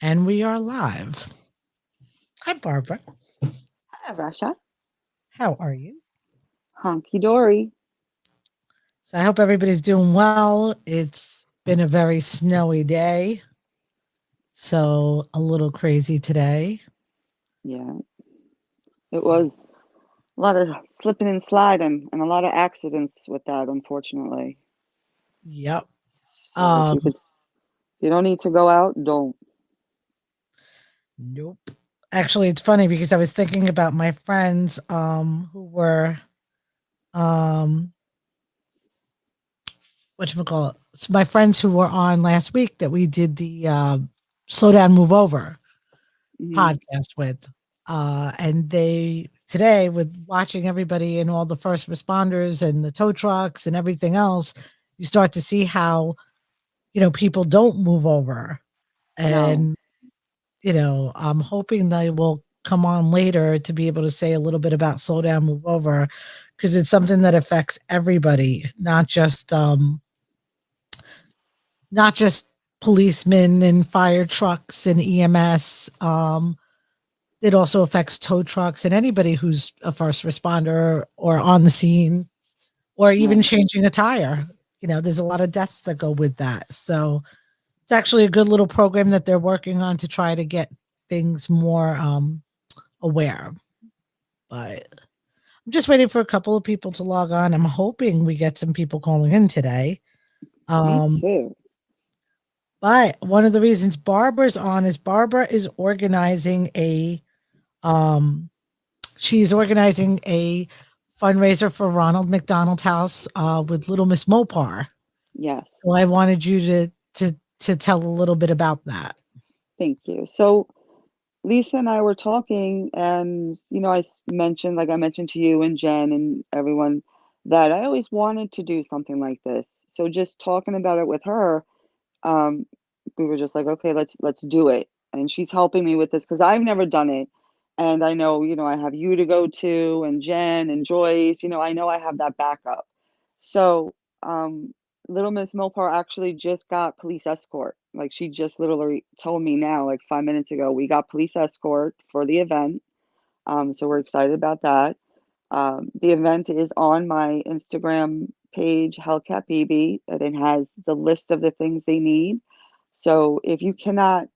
And we are live. Hi, Barbara. Hi, Russia. How are you? Honky dory. So I hope everybody's doing well. It's been a very snowy day, so a little crazy today. Yeah, it was a lot of slipping and sliding and a lot of accidents with that, unfortunately. Yep. So Um, if you don't need to go out, don't. nope. Actually, it's funny because I was thinking about my friends who were um whatchamacallit, my friends who were on last week that we did the Slow Down Move Over Hmm. podcast with. And they today with watching everybody and all the first responders and the tow trucks and everything else, you start to see how, people don't move over. No. And, I'm hoping they will come on later to be able to say a little bit about slow down, move over, because it's something that affects everybody, not just policemen and fire trucks and EMS. It also affects tow trucks and anybody who's a first responder or on the scene or even Right. changing a tire. There's a lot of deaths that go with that. So it's actually a good little program that they're working on to try to get things more aware. But I'm just waiting for a couple of people to log on. I'm hoping we get some people calling in today. Me Um, too. but one of the reasons Barbara's on is Barbara is organizing um she's organizing a fundraiser for Ronald McDonald House with Little Miss Mopar. Yes. So I wanted you to tell a little bit about that. Thank you. So Lisa and I were talking, and mentioned, like I mentioned to you and Jen and everyone, that I always wanted to do something like this. So just talking about it with her, um, we were just like, okay, let's do it. And she's helping me with this because I've never done it. And I know, I have you to go to and Jen and Joyce, I know I have that backup. So, little Miss Mopar actually just got police escort. Like she just literally told me now, like 5 minutes ago, we got police escort for the event. So we're excited about that. The event is on my Instagram page, Hellcat BB, and it has the list of the things they need. So if you cannot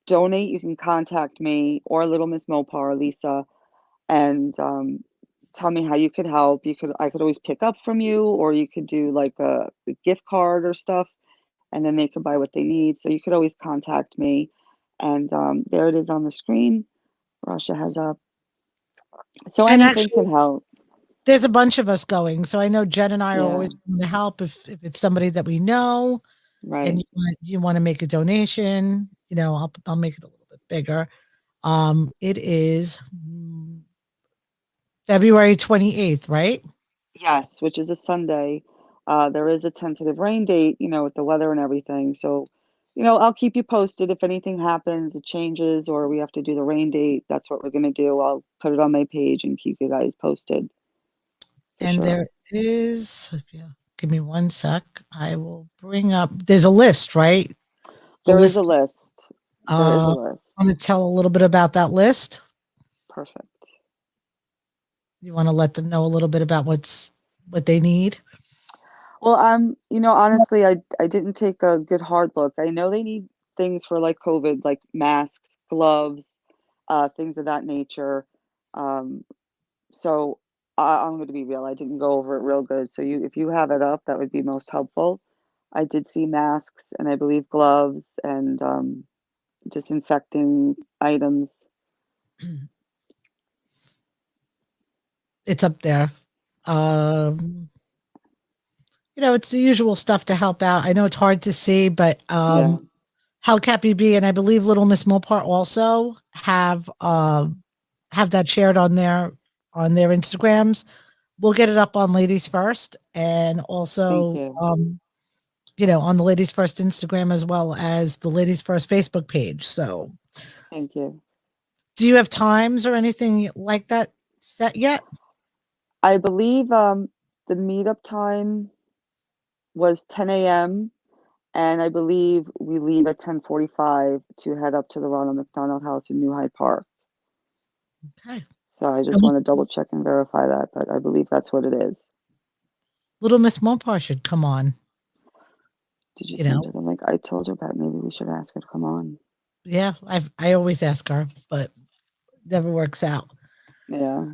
donate, you can contact me or Little Miss Mopar, Lisa, and tell me how you could help. I could always pick up from you, or you could do like a gift card or stuff, and then they could buy what they need. So you could always contact me, and there it is on the screen. Russia has up. So And anything actually, can help. there's a bunch of us going. So I know Jen and I are Yeah, always going to help if it's somebody that we know and right. you want to make a donation, I'll make it a little bit bigger. It is February 28th, right? Yes, which is a Sunday. There is a tentative rain date, with the weather and everything. So, I'll keep you posted if anything happens, it changes, or we have to do the rain date. That's what we're gonna do. I'll put it on my page and keep you guys posted for And sure. there is, if you give me one sec, I will bring up, there's a list, right? A There is a list. list. There is a list. Want to tell a little bit about that list? Perfect. You want to let them know a little bit about what they need? Well, honestly, I didn't take a good hard look. I know they need things for like COVID, like masks, gloves, things of that nature. Um, So I'm going to be real. I didn't go over it real good. So if you have it up, that would be most helpful. I did see masks and I believe gloves and disinfecting items. It's up there. Um, it's the usual stuff to help out. I know it's hard to see, but Yeah, Hellcat BB and I believe Little Miss Mopar also have that shared on their Instagrams. We'll get it up on Ladies First and thank also you. on the Ladies First Instagram as well as the Ladies First Facebook page. So, Thank you. do you have times or anything like that set yet? I believe the meetup time was 10 a.m. and I believe we leave at 10:45 to head up to the Ronald McDonald House in New Hyde Park. Okay. So I And just want to double check and verify that, but I believe that's what it is. little Miss Mopar should come on, Did you you know. send her the link? I told her about maybe we should ask her to come on. Yeah, I always ask her, but never works out. Yeah.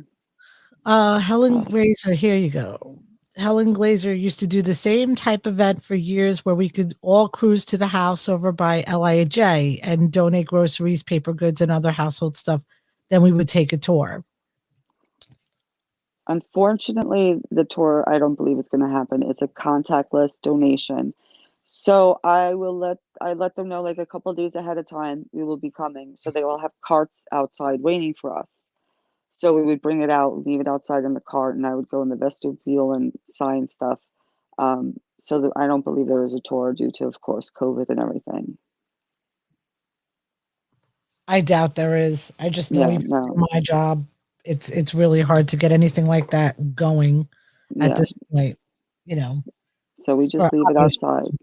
Helen Uh, Glazer, here you go. Helen Glazer used to do the same type event for years where we could all cruise to the house over by LIJ and donate groceries, paper goods, and other household stuff. Then we would take a tour. Unfortunately, the tour, I don't believe it's going to happen. It's a contactless donation. So I let them know like a couple days ahead of time we will be coming. So they will have carts outside waiting for us. So we would bring it out, leave it outside in the cart, and I would go in the vestibule and sign stuff. So that I don't believe there is a tour due to, of course, COVID and everything. I doubt there is. I just know Yeah, even no, for my job, it's really hard to get anything like that going at yeah. this point, you know, So we for just leave it obvious outside. reasons.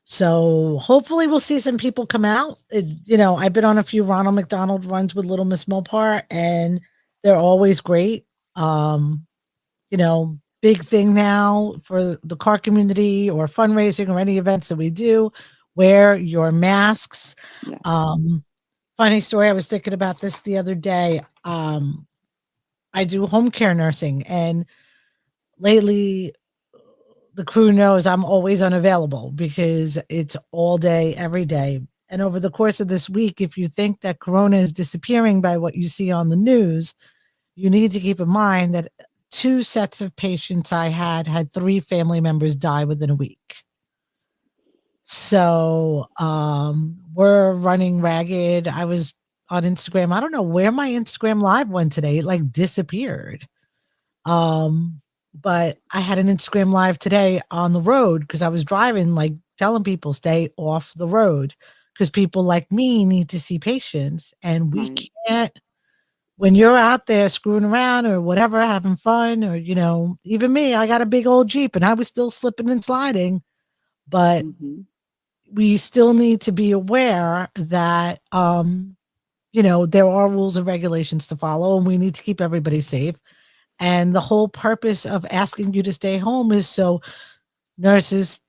So hopefully we'll see some people come out. I've been on a few Ronald McDonald runs with Little Miss Mopar, and they're always great. Um, Big thing now for the car community or fundraising or any events that we do, wear your masks. Yeah. Um, Funny story, I was thinking about this the other day. I do home care nursing, and lately the crew knows I'm always unavailable because it's all day, every day. And over the course of this week, if you think that corona is disappearing by what you see on the news, you need to keep in mind that two sets of patients I had three family members die within a week. So we're running ragged. I was on Instagram. I don't know where my Instagram live went today. It like disappeared. Um, but I had an Instagram live today on the road because I was driving, like telling people stay off the road because people like me need to see patients, and we Right. can't. When you're out there screwing around or whatever, having fun, or even me, I got a big old Jeep and I was still slipping and sliding, but Mm-hmm. we still need to be aware that there are rules and regulations to follow, and we need to keep everybody safe. And the whole purpose of asking you to stay home is so nurses,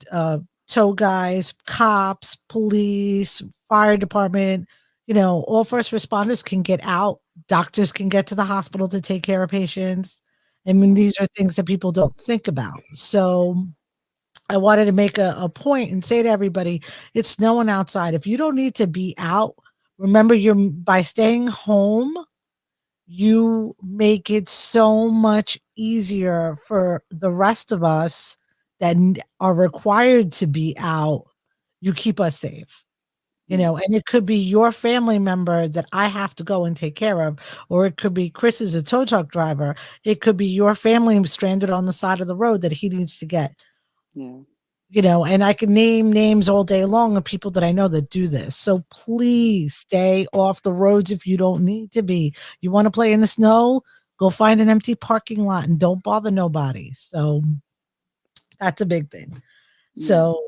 tow guys, cops, police, fire department, all first responders can get out. Doctors can get to the hospital to take care of patients. I mean, Yeah. these are things that people don't think about. So I wanted to make a point and say to everybody, it's snowing outside. If you don't need to be out, remember by staying home, you make it so much easier for the rest of us that are required to be out. You keep us safe. Yeah. And it could be your family member that I have to go and take care of, or it could be Chris is a tow truck driver. It could be your family stranded on the side of the road that he needs to get. Yeah. And I can name names all day long of people that I know that do this. So please stay off the roads if you don't need to be. You want to play in the snow? Go find an empty parking lot and don't bother nobody. So that's a big thing. Yeah. So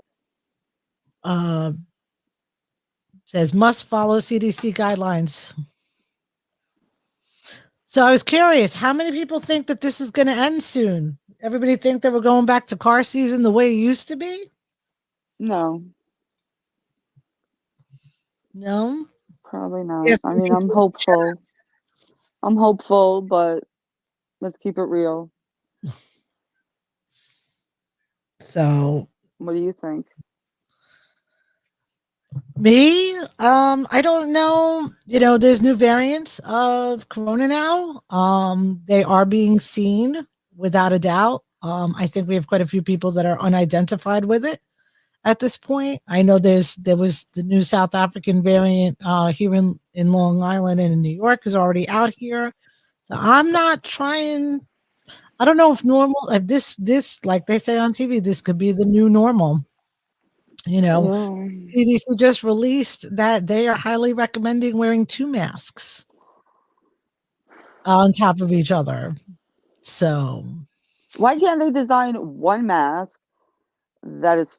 says must follow CDC guidelines. So I was curious, how many people think that this is going to end soon? Everybody think that we're going back to car season the way it used to be? No, No. probably Yeah, not. I some mean, I'm people in the chat. hopeful. I'm hopeful, but let's keep it real. So What do you think? me, I don't know. There's new variants of corona now. They are being seen without a doubt. I think we have quite a few people that are unidentified with it at this point. I know there was the new South African variant here in Long Island and in New York is already out here. So I'm not trying. I don't know if this like they say on TV, this could be the new normal. You know, Yeah. CDC just released that they are highly recommending wearing two masks on top of each other. So Why can't they design one mask that is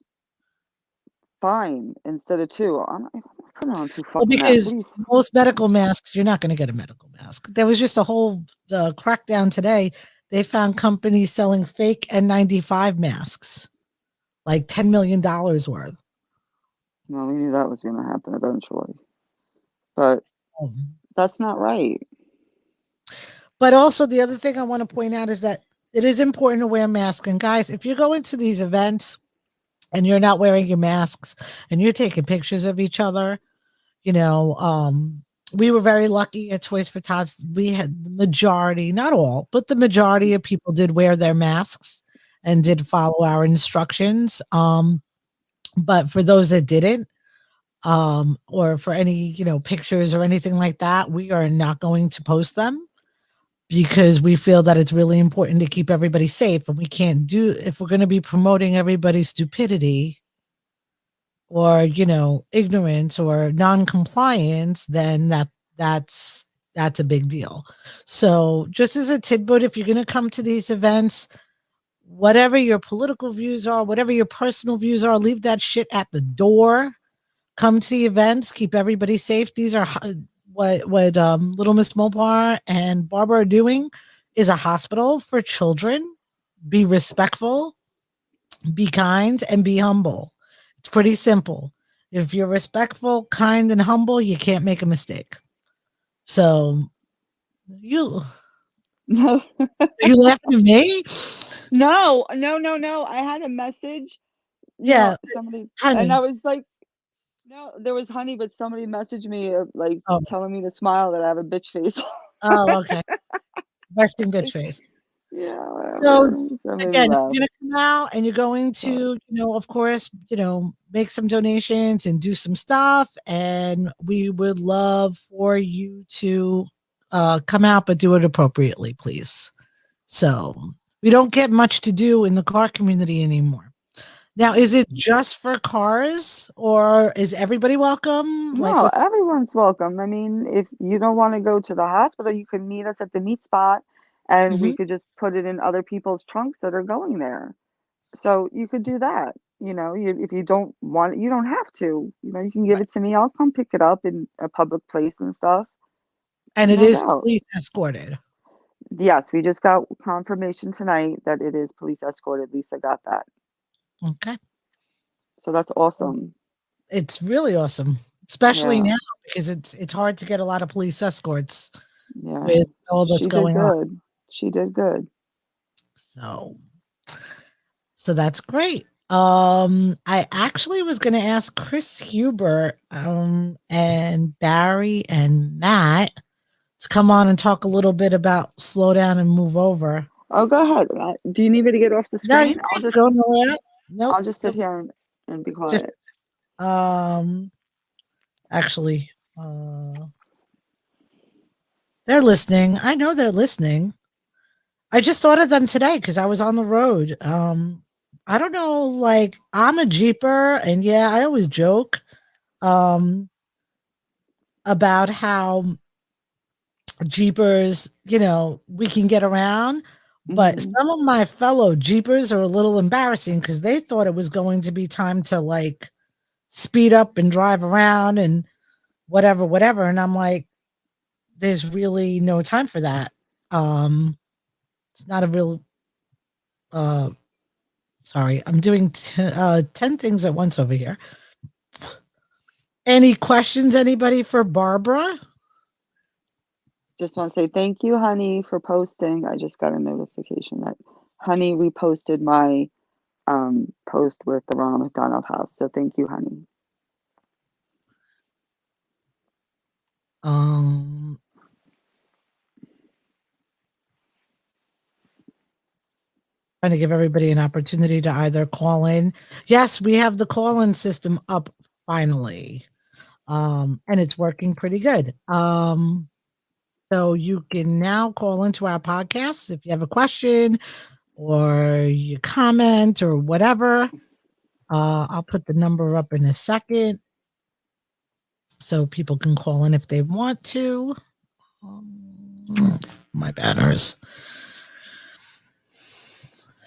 fine instead of 2. I'm not putting on 2 Well, fucking masks. What because do you most medical masks, you're not going to get a medical mask. There was just a whole crackdown today. They found companies selling fake N95 masks, like $10 million worth. Well, we knew that was gonna happen eventually, but Um, that's not right. But also, the other thing I want to point out is that it is important to wear a mask. And guys, if you go into these events and you're not wearing your masks and you're taking pictures of each other, you know, we were very lucky at Toys for Tots. We had the majority, not all, but the majority of people did wear their masks and did follow our instructions. But for those that didn't, or for any, pictures or anything like that, we are not going to post them because we feel that it's really important to keep everybody safe. And we can't do, if we're going to be promoting everybody's stupidity or, ignorance or non-compliance, then that's a big deal. So just as a tidbit, if you're going to come to these events, whatever your political views are, whatever your personal views are, leave that shit at the door. Come to the events, keep everybody safe. These are what Little Miss Mopar and Barbara are doing is a hospital for children. Be respectful, be kind, and be humble. It's pretty simple. If you're respectful, kind, and humble, you can't make a mistake. So you No. are you laughing at me? No, no, no, no. I had a message, Yeah, somebody, and I honey. was like, no, there was honey, but somebody messaged me, like, Oh, telling me to smile that I have a bitch face. oh, okay. Resting bitch face. Yeah, So whatever. So it made me again, if laugh. you're gonna come out and you're going But to, of course, make some donations and do some stuff, and we would love for you to come out, but do it appropriately, please. So we don't get much to do in the car community anymore. Now, is it just for cars, or is everybody welcome? Like, no, what? everyone's welcome. I mean, if you don't want to go to the hospital, you can meet us at the meet spot and we Mhm. could just put it in other people's trunks that are going there. So you could do that. If you don't want it, you don't have to. You can give Right. it to me. I'll come pick it up in a public place and stuff. And it No is doubt. police escorted. Yes, we just got confirmation tonight that it is police escorted. Lisa got that. Okay. So that's awesome. It's really awesome, especially Yeah. now because it's hard to get a lot of police escorts Yeah. with all that's She did going on. good. She did good. So so that's great. I actually was going to ask Chris Huber and Barry and Matt to come on and talk a little bit about slow down and move over. Oh, go ahead. Do you need me to get off the No, you screen? don't have to go nowhere. Nope. I'll just sit Nope. here and be Just quiet. um actually they're listening. I know they're listening. I just thought of them today because I was on the road. I don't know, like I'm a Jeeper, and yeah, I always joke um about how Jeepers, we can get around, but Mhm. some of my fellow Jeepers are a little embarrassing because they thought it was going to be time to like speed up and drive around and whatever, whatever. And I'm like, there's really no time for that. It's not a real uh sorry, I'm doing 10 things at once over here. Any questions, anybody for Barbara? Just want to say thank you, honey, for posting. I just got a notification that honey reposted my post with the Ronald McDonald House. So thank you, honey. Um, Trying to give everybody an opportunity to either call in. Yes, we have the call-in system up finally. And it's working pretty good. So you can now call into our podcast if you have a question or you comment or whatever. I'll put the number up in a second so people can call in if they want to. My banners.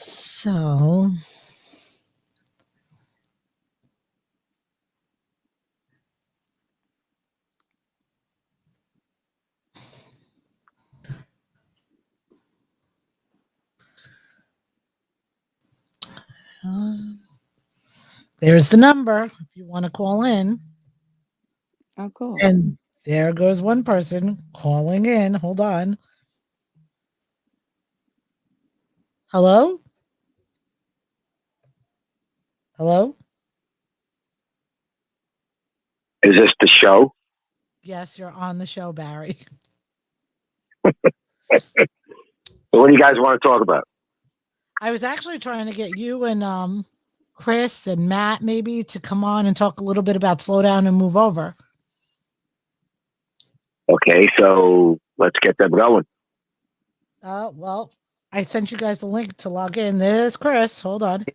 So There's the number if you want to call in. Oh, cool. And there goes one person calling in. Hold on. Hello? Hello? Is this the show? Yes, you're on the show, Barry. So what do you guys want to talk about? I was actually trying to get you and Chris and Matt maybe to come on and talk a little bit about slow down and move over. Okay, so let's get them going. Well, I sent you guys a link to log in. There's Chris. Hold on.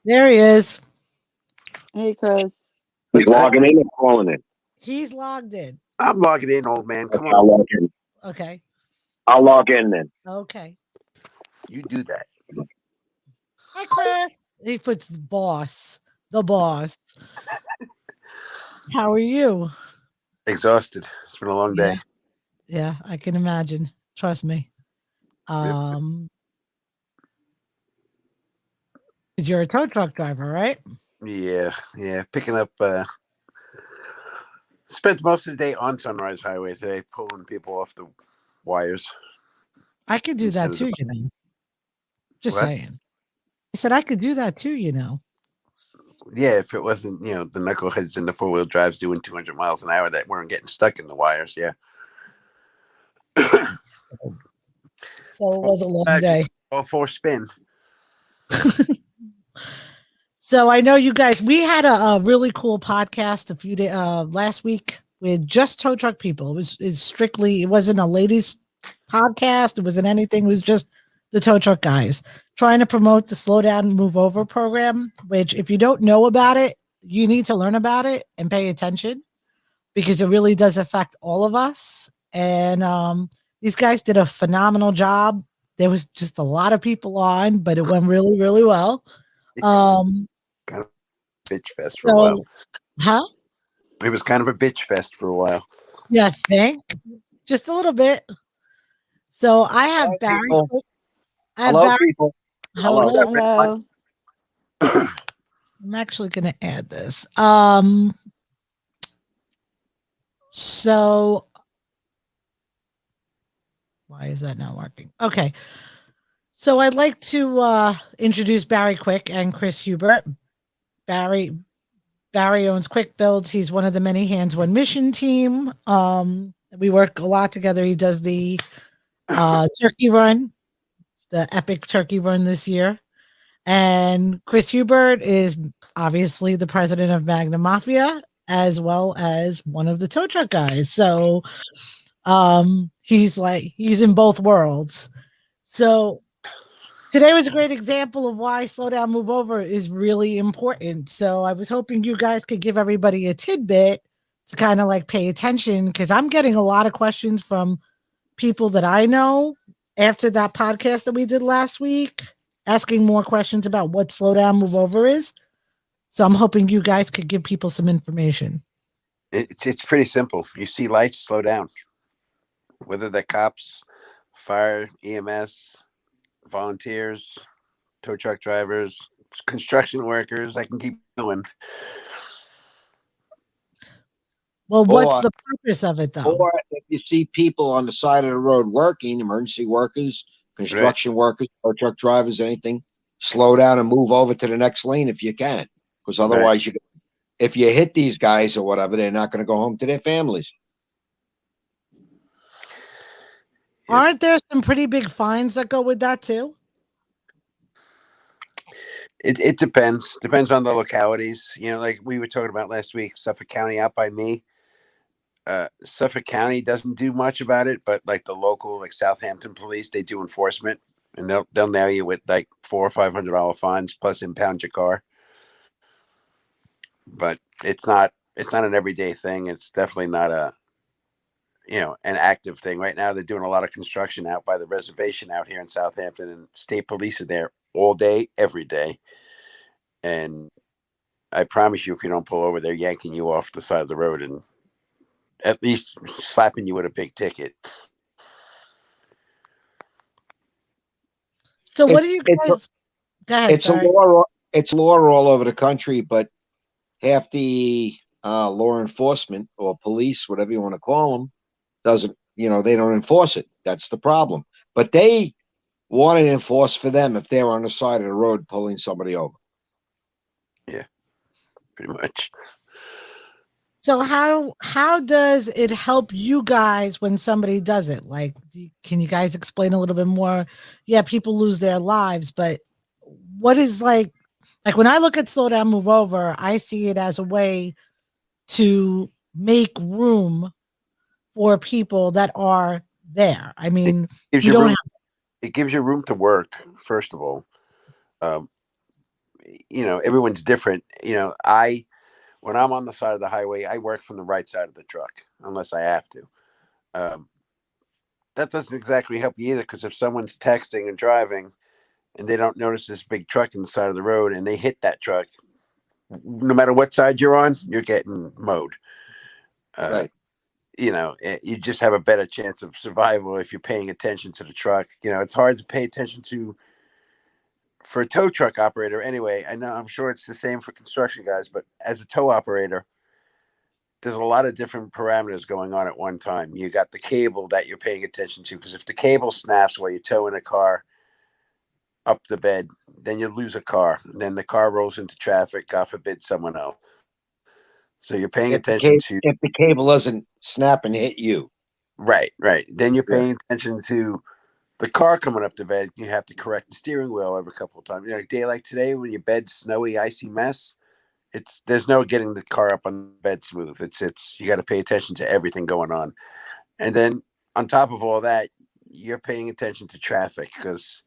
There he is. Hey, Chris. He's logging in and calling in. He's logged in. I'm logging in, old man. Come I'll on. log in. Okay. I'll log in then. Okay. You do that. Hi, Chris. He puts the boss. The boss. How are you? Exhausted. It's been a long day. Yeah, I can imagine. Trust me. Because you're a tow truck driver, right? Yeah. Picking up spent most of the day on Sunrise Highway today, pulling people off the wires. I could do that too, you know. Just What? saying. I said I could do that too, you know. Yeah, if it wasn't, the knuckleheads in the 4-wheel drives doing 200 miles an hour that weren't getting stuck in the wires, yeah. So it was a long day. All 4 spin. So I know you guys, we had a really cool podcast a few days last week with just tow truck people. It wasn't a ladies podcast. It wasn't anything. It was just the tow truck guys trying to promote the slow down and move over program, which if you don't know about it, you need to learn about it and pay attention because it really does affect all of us. And these guys did a phenomenal job. There was just a lot of people on, but it went really, really well. Kind of bitch fest for a while. Huh? It was kind of a bitch fest for a while. Yeah, just a little bit. So I have Hello, Barry. people. I have Hello, Barry. people. Hello. Hello. I'm actually going to add this. So why is that not working? Okay. So I'd like to introduce Barry Quick and Chris Hubert. Barry owns Quick Builds. He's one of the many Hands One Mission team. We work a lot together. He does the turkey run, the epic turkey run this year. And Chris Hubert is obviously the president of Magna Mafia, as well as one of the tow truck guys. So he's in both worlds. So today was a great example of why slow down, move over is really important. So I was hoping you guys could give everybody a tidbit to kind of like pay attention because I'm getting a lot of questions from people that I know after that podcast that we did last week, asking more questions about what slow down, move over is. So I'm hoping you guys could give people some information. It's pretty simple. You see lights, slow down. Whether they're cops, fire, EMS, volunteers, tow truck drivers, construction workers, I can keep going. Well, what's the purpose of it, though? Or if you see people on the side of the road working, emergency workers, construction workers, or truck drivers, anything, slow down and move over to the next lane if you can. Because otherwise, if you hit these guys or whatever, they're not going to go home to their families. Aren't there some pretty big fines that go with that, too? It depends. Depends on the localities. Like we were talking about last week, Suffolk County out by me. Suffolk County doesn't do much about it, but like the local, like Southampton police, they do enforcement, and they'll nail you with like $400 or $500 fines plus impound your car. But it's not an everyday thing. It's definitely not an active thing. Right now, they're doing a lot of construction out by the reservation out here in Southampton, and state police are there all day, every day. And I promise you, if you don't pull over, they're yanking you off the side of the road and at least slapping you with a big ticket. So what do you guys? Go ahead, It's a sorry. law. It's law all over the country, but half the law enforcement or police, whatever you want to call them, doesn't. They don't enforce it. That's the problem. But they want it enforced for them if they're on the side of the road pulling somebody over. Pretty much. So how does it help you guys when somebody does it? Like, can you guys explain a little bit more? Yeah, people lose their lives, but what is like when I look at Slow Down, Move Over, I see it as a way to make room for people that are there. I mean, Gives you you don't room. have It gives you room to work. First of all, um, everyone's different. When I'm on the side of the highway, I work from the right side of the truck unless I have to. That doesn't exactly help you either, because if someone's texting and driving and they don't notice this big truck in the side of the road and they hit that truck, no matter what side you're on, you're getting mowed. Right. You just have a better chance of survival if you're paying attention to the truck. It's hard to pay attention to for a tow truck operator anyway. I know, I'm sure it's the same for construction guys, but as a tow operator, there's a lot of different parameters going on at one time. You got the cable that you're paying attention to, because if the cable snaps while you're towing a car up the bed, then you lose a car. And then the car rolls into traffic, God forbid someone else. So you're paying attention to If the cable doesn't snap and hit you. right. Then you're Yeah. paying attention to the car coming up the bed. You have to correct the steering wheel every couple of times. A day like today when your bed's snowy, icy mess, there's no getting the car up on the bed smooth. It's you got to pay attention to everything going on. And then on top of all that, you're paying attention to traffic, because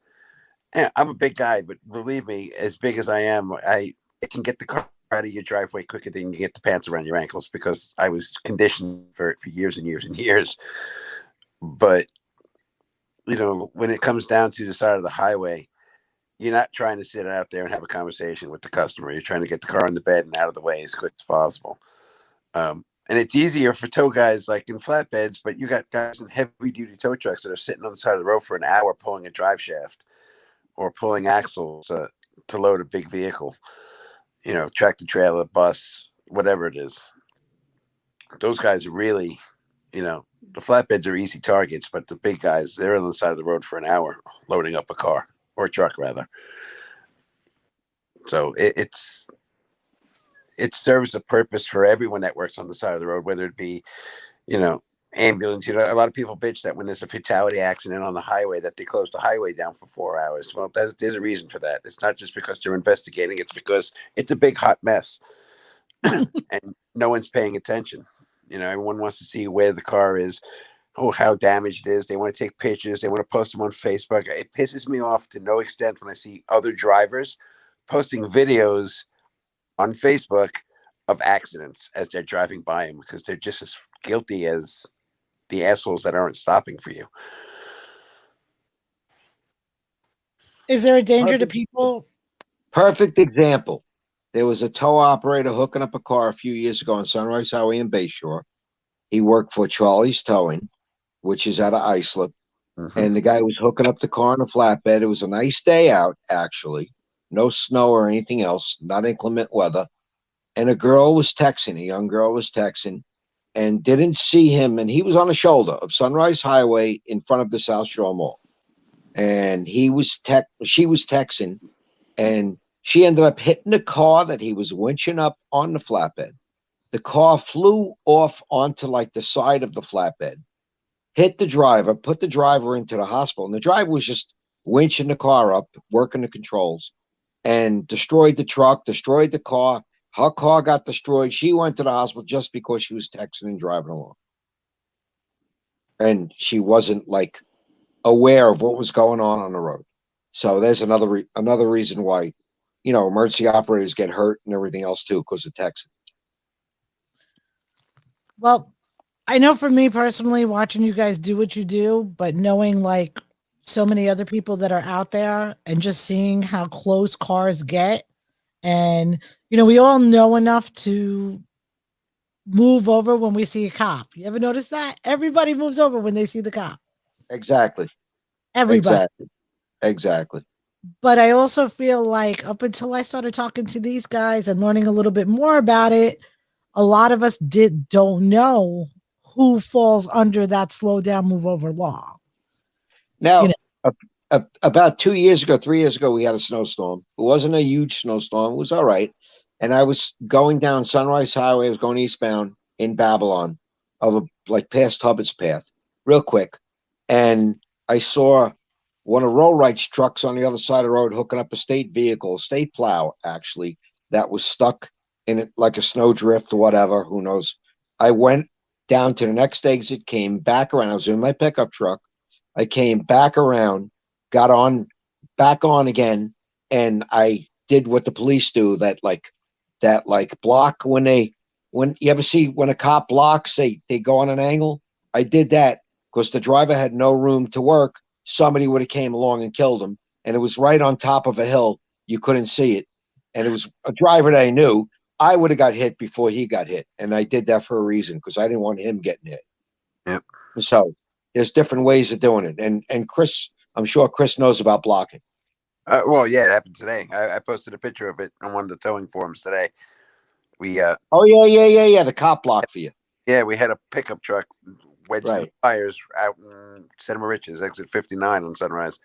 I'm a big guy, but believe me, as big as I am, I can get the car out of your driveway quicker than you get the pants around your ankles, because I was conditioned for it for years and years and years. But when it comes down to the side of the highway, you're not trying to sit out there and have a conversation with the customer. You're trying to get the car in the bed and out of the way as quick as possible. And it's easier for tow guys like in flatbeds, but you got guys in heavy duty tow trucks that are sitting on the side of the road for an hour pulling a drive shaft or pulling axles to load a big vehicle, tractor trailer, bus, whatever it is. Those guys are really, the flatbeds are easy targets, but the big guys, they're on the side of the road for an hour loading up a car, or a truck rather. So it serves a purpose for everyone that works on the side of the road, whether it be, ambulance. A lot of people bitch that when there's a fatality accident on the highway that they close the highway down for 4 hours. Well, there's a reason for that. It's not just because they're investigating. It's because it's a big hot mess and no one's paying attention. Everyone wants to see where the car is, how damaged it is. They want to take pictures. They want to post them on Facebook. It pisses me off to no extent when I see other drivers posting videos on Facebook of accidents as they're driving by them, because they're just as guilty as the assholes that aren't stopping for you. Is there a danger to people? Perfect example. There was a tow operator hooking up a car a few years ago on Sunrise Highway in Bayshore. He worked for Charlie's Towing, which is out of Islip. Mm-hmm. And the guy was hooking up the car on a flatbed. It was a nice day out, actually. No snow or anything else, not inclement weather. And a young girl was texting and didn't see him. And he was on the shoulder of Sunrise Highway in front of the South Shore Mall. And she was texting, and she ended up hitting the car that he was winching up on the flatbed. The car flew off onto like the side of the flatbed, hit the driver, put the driver into the hospital. And the driver was just winching the car up, working the controls, and destroyed the truck, destroyed the car. Her car got destroyed. She went to the hospital just because she was texting and driving along. And she wasn't like aware of what was going on the road. So there's another reason why, emergency operators get hurt and everything else too, because of texting. Well, I know for me personally, watching you guys do what you do, but knowing like so many other people that are out there and just seeing how close cars get. And, we all know enough to move over when we see a cop. You ever notice that? Everybody moves over when they see the cop. Exactly. Everybody. Exactly. But I also feel like up until I started talking to these guys and learning a little bit more about it, a lot of us don't know who falls under that slow down, move over law. Now, You know. about 2 years ago, 3 years ago, we had a snowstorm. It wasn't a huge snowstorm. It was all right. And I was going down Sunrise Highway. I was going eastbound in Babylon, like past Hubbard's Path, real quick. And I saw one of Rollright's trucks on the other side of the road hooking up a state vehicle, a state plow, actually, that was stuck in it like a snowdrift or whatever. Who knows? I went down to the next exit, came back around. I was in my pickup truck. I came back around, got on, back on again, and I did what the police do. That block when you ever see when a cop blocks, they go on an angle. I did that because the driver had no room to work. Somebody would have came along and killed him, and it was right on top of a hill. You couldn't see it, and it was a driver that I knew. I would have got hit before he got hit, and I did that for a reason because I didn't want him getting hit. Yep. So there's different ways of doing it, and Chris, I'm sure Chris knows about blocking. Well, yeah, it happened today. I posted a picture of it on one of the towing forums today. We Oh yeah, the cop block for you. yeah, we had a pickup truck wedged in Right. the tires out in Cinema Riches, exit 59 on Sunrise,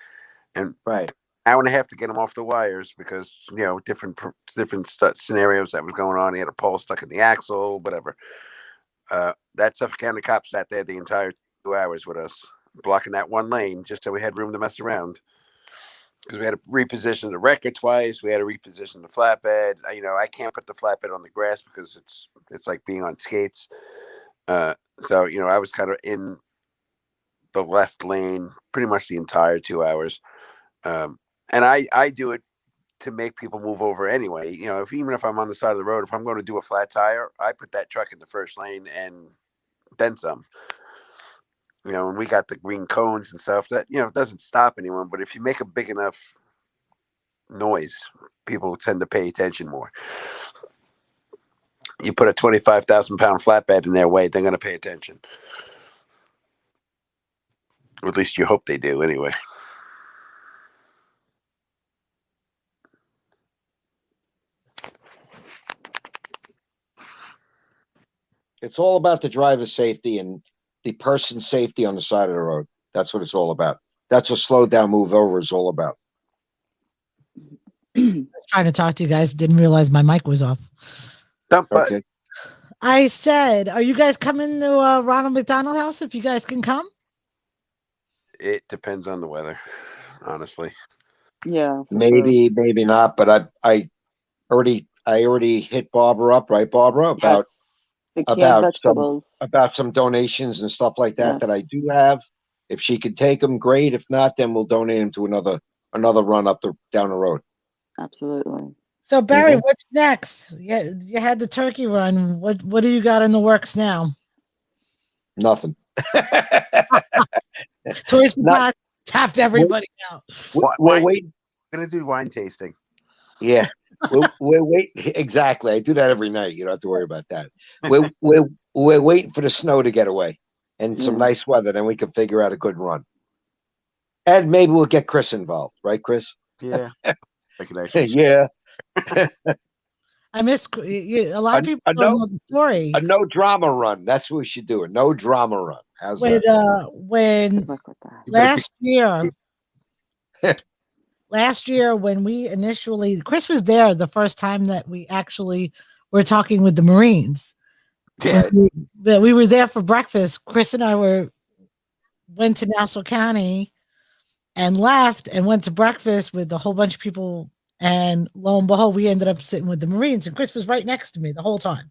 and Right. hour and a half to get him off the wires because different scenarios that was going on. He had a pole stuck in the axle, whatever. That Suffolk County cop sat there the entire 2 hours with us, blocking that one lane just so we had room to mess around. Because we had to reposition the wrecker twice. We had to reposition the flatbed. I can't put the flatbed on the grass because it's like being on skates. So I was kind of in the left lane pretty much the entire 2 hours. And I do it to make people move over anyway. Even if I'm on the side of the road, if I'm going to do a flat tire, I put that truck in the first lane and then some. And we got the green cones and stuff that, it doesn't stop anyone. But if you make a big enough noise, people tend to pay attention more. You put a 25,000-pound flatbed in their way, they're going to pay attention. Or at least you hope they do anyway. It's all about the driver's safety and the person's safety on the side of the road. That's what it's all about. That's what slow down, move over is all about. I was trying to talk to you guys, didn't realize my mic was off. Okay. I said, are you guys coming to Ronald McDonald House if you guys can come? It depends on the weather, honestly. Yeah. for sure. Maybe not, but I already hit Barbara up, right, Barbara, Yes. The canned about vegetables. about some donations and stuff like that Yeah. that I do have. If she could take them, great. If not, then we'll donate them to another run down the road. Absolutely. So Barry, Mhm. what's next? Yeah, you had the turkey run. What do you got in the works now? Nothing. Toys for Not- Tots tapped everybody out. We're Wine waiting. We're going to do wine tasting. Yeah, we're waiting. Exactly. I do that every night. You don't have to worry about that. We're waiting for the snow to get away and some Yeah. nice weather. Then we can figure out a good run. And maybe we'll get Chris involved, right, Chris? Yeah. I can actually Yeah. I miss a lot of people I don't know. know the story. A no drama run. That's what we should do. A no drama run. How's When that? when Good luck with that. last year when we initially Chris was there the first time that we actually were talking with the Marines. Yeah. We were there for breakfast. Chris and I went to Nassau County and left and went to breakfast with a whole bunch of people. And lo and behold, we ended up sitting with the Marines, and Chris was right next to me the whole time.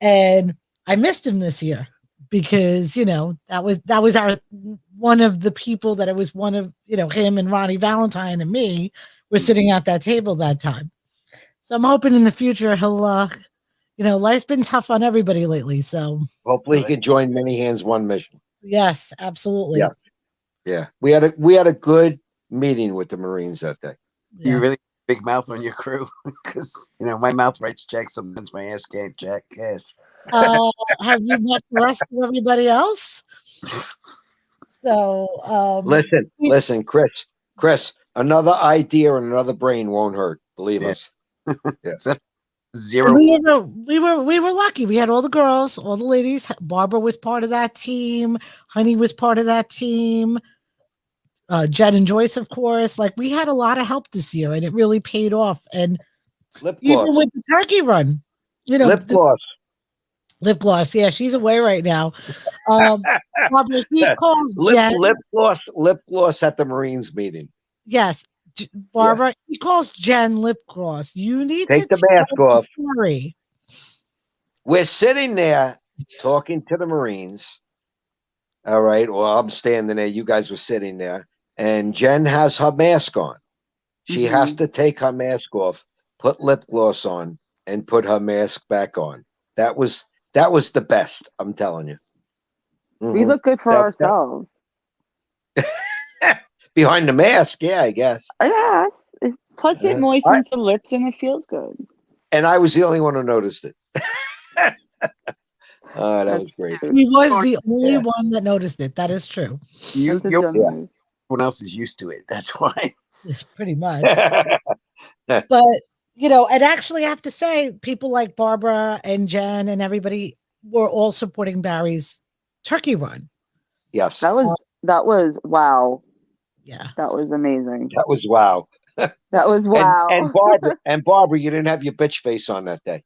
And I missed him this year because that was our one of the people that it was one of him and Ronnie Valentine and me were sitting at that table that time. So I'm hoping in the future he'll life's been tough on everybody lately. So Hopefully he can join Many Hands One Mission. yes, absolutely. Yeah. Yeah. We had a good meeting with the Marines that day. Yeah. You really big mouth on your crew because my mouth writes checks, sometimes my ass can't check cash. Have you met the rest of everybody else? So Listen, Chris, Another idea and another brain won't hurt. Believe Yeah. us. Zero. We were lucky. We had all the girls, all the ladies. Barbara was part of that team. Honey was part of that team. Jen and Joyce, of course. Like, we had a lot of help this year, and it really paid off. And Lip even gloss. with the turkey run, you know, Lip gloss. lip gloss. Yeah, she's away right now. Barbara, he calls Jen. Lip gloss at the Marines meeting. Yes, Barbara. He calls Jen lip gloss. You need Take to the mask tell off. the story. We're sitting there talking to the Marines. All right. Well, I'm standing there. You guys were sitting there. And Jen has her mask on. She has to take her mask off, put lip gloss on, and put her mask back on. That was the best. I'm telling you. We look good for ourselves. Behind the mask, yeah, I guess. Yes. Plus, it moistens the lips and it feels good. And I was the only one who noticed it. Oh, that was great. He was the only one that noticed it. That is true. Everyone else is used to it. That's why. Pretty much. But, you know, and actually I have to say, people like Barbara and Jen and everybody were all supporting Barry's turkey run. Yes. That was wow. Yeah. That was amazing. That was wow. That was wow. And Barbara, you didn't have your bitch face on that day.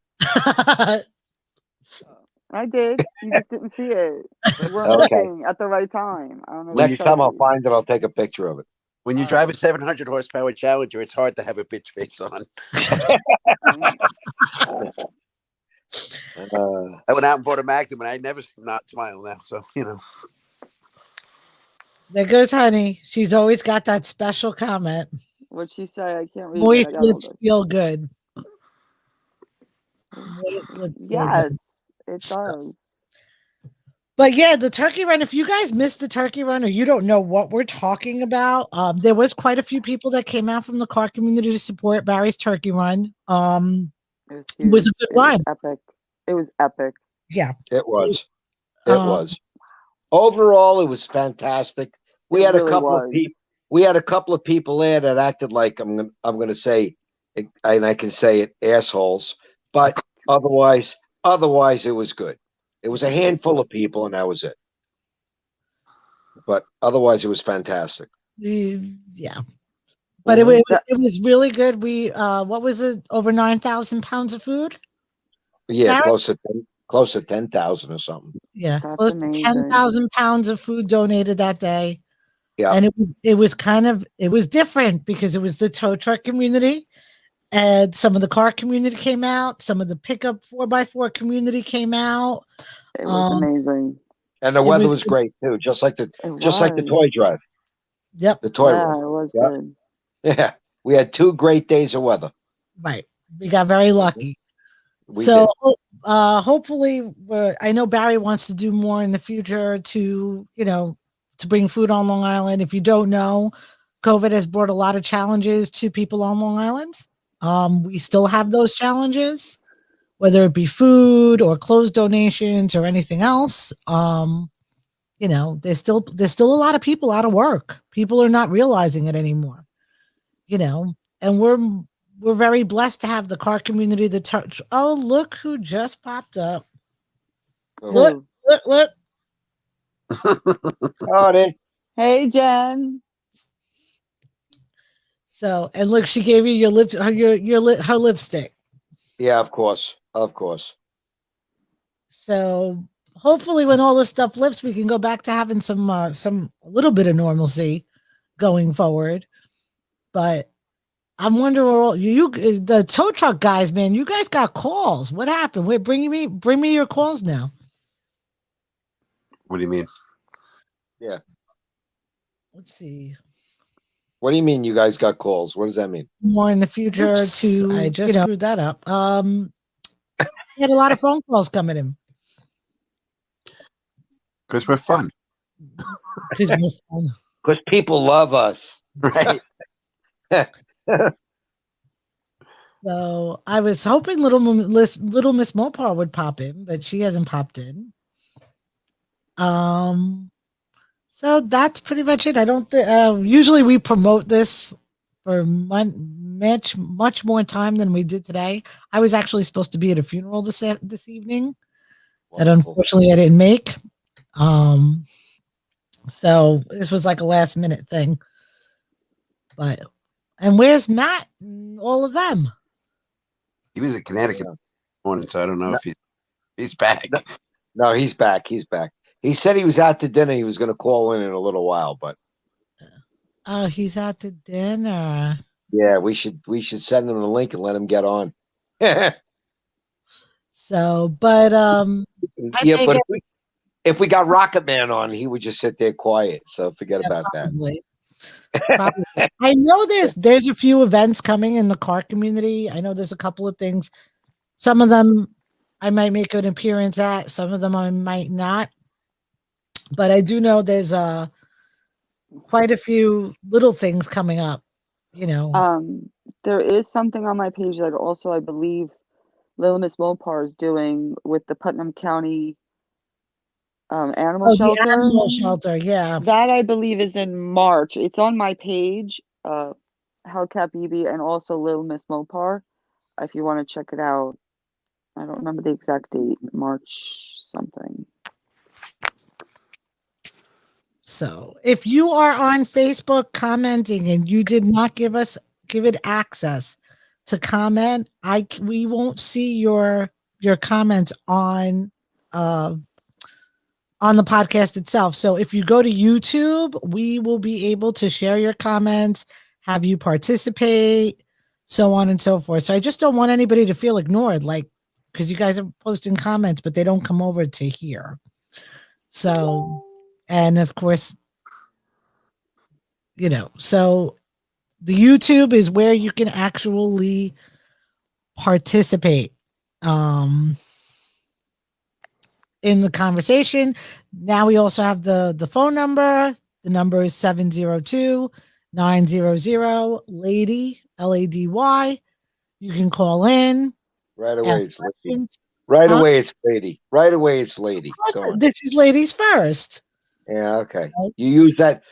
I did. You just didn't see it. We weren't looking at the right time. I don't know. Next time I'll find it, I'll take a picture of it. When you drive a 700 horsepower Challenger, it's hard to have a bitch face on. I went out and bought a Magnum, and I never not smile now. So, you know. There goes Honey. She's always got that special comment. What'd she say? I can't read. Moist lips feel good. Yes, it does. But yeah, the turkey run, if you guys missed the turkey run or you don't know what we're talking about, there was quite a few people that came out from the car community to support Barry's turkey run. It was a good run. Epic. It was epic. Yeah. It was. It was. Overall, it was fantastic. We had a couple of people. We had a couple of people there that acted like I'm going to say, and I can say it, assholes. But otherwise, it was good. It was a handful of people, and that was it. But otherwise, it was fantastic. Yeah. But it was really good. We what was it? Over 9,000 pounds of food. Yeah, close to 10,000 or something. Yeah, close to 10,000 pounds of food donated that day. Yeah, and it was different because it was the tow truck community, and some of the car community came out. Some of the pickup 4x4 community came out. It was amazing, and the weather was great too, just like the toy drive. Yep, the toy. Yeah, it was good. Yeah, we had 2 great days of weather. Right, we got very lucky. Hopefully, I know Barry wants to do more in the future to bring food on Long Island. If you don't know, COVID has brought a lot of challenges to people on Long Island. We still have those challenges, whether it be food or clothes donations or anything else. There's still a lot of people out of work. People are not realizing it anymore. And we're very blessed to have the car community that touch. Oh, look who just popped up. Look. Howdy. Hey, Jen. So, and look, she gave you her lipstick. Yeah, of course. So hopefully when all this stuff lifts, we can go back to having a little bit of normalcy going forward. But I'm wondering, the tow truck guys, man, you guys got calls. What happened? Wait, bring me your calls now. What do you mean? Yeah. Let's see. What do you mean you guys got calls? What does that mean? More in the future I just screwed that up. He had a lot of phone calls coming in. Because we're fun. Because people love us. Right. So I was hoping little Miss Mopar would pop in, but she hasn't popped in. So that's pretty much it. I don't usually we promote this for much more time than we did today. I was actually supposed to be at a funeral this evening that Wonderful. unfortunately I didn't make. So this was like a last minute thing. But and where's Matt and all of them? He was in Connecticut Yeah. this morning, so I don't know No. if he's back. No, he's back. He's back. He said he was out to dinner. He was going to call in a little while, but Oh, he's out to dinner. yeah, we should send him the link and let him get on. Yeah, So, but I think but if we got Rocket Man on, he would just sit there quiet. So forget about probably. Probably. I know there's a few events coming in the car community. I know there's a couple of things. Some of them I might make an appearance at. Some of them I might not. But I do know there's quite a few little things coming up. You know. There is something on my page that also I believe Little Miss Mopar is doing with the Putnam County animal shelter. The animal shelter, yeah. That I believe is in March. It's on my page, Hellcat BB, and also Little Miss Mopar. If you want to check it out, I don't remember the exact date. March something. So if you are on Facebook commenting and you did not give it access to comment, we won't see your comments on the podcast itself. So if you go to YouTube, we will be able to share your comments, have you participate, so on and so forth. So I just don't want anybody to feel ignored, like, because you guys are posting comments, but they don't come over to here. So, and of course, you know, so the YouTube is where you can actually participate in the conversation. Now we also have the phone number. The number is 702-900 LADY. You can call in. Right away, ask it's lady. questions. Right Huh? away, it's lady. Right away, it's lady. Go on. This is ladies first. Yeah, okay. You use that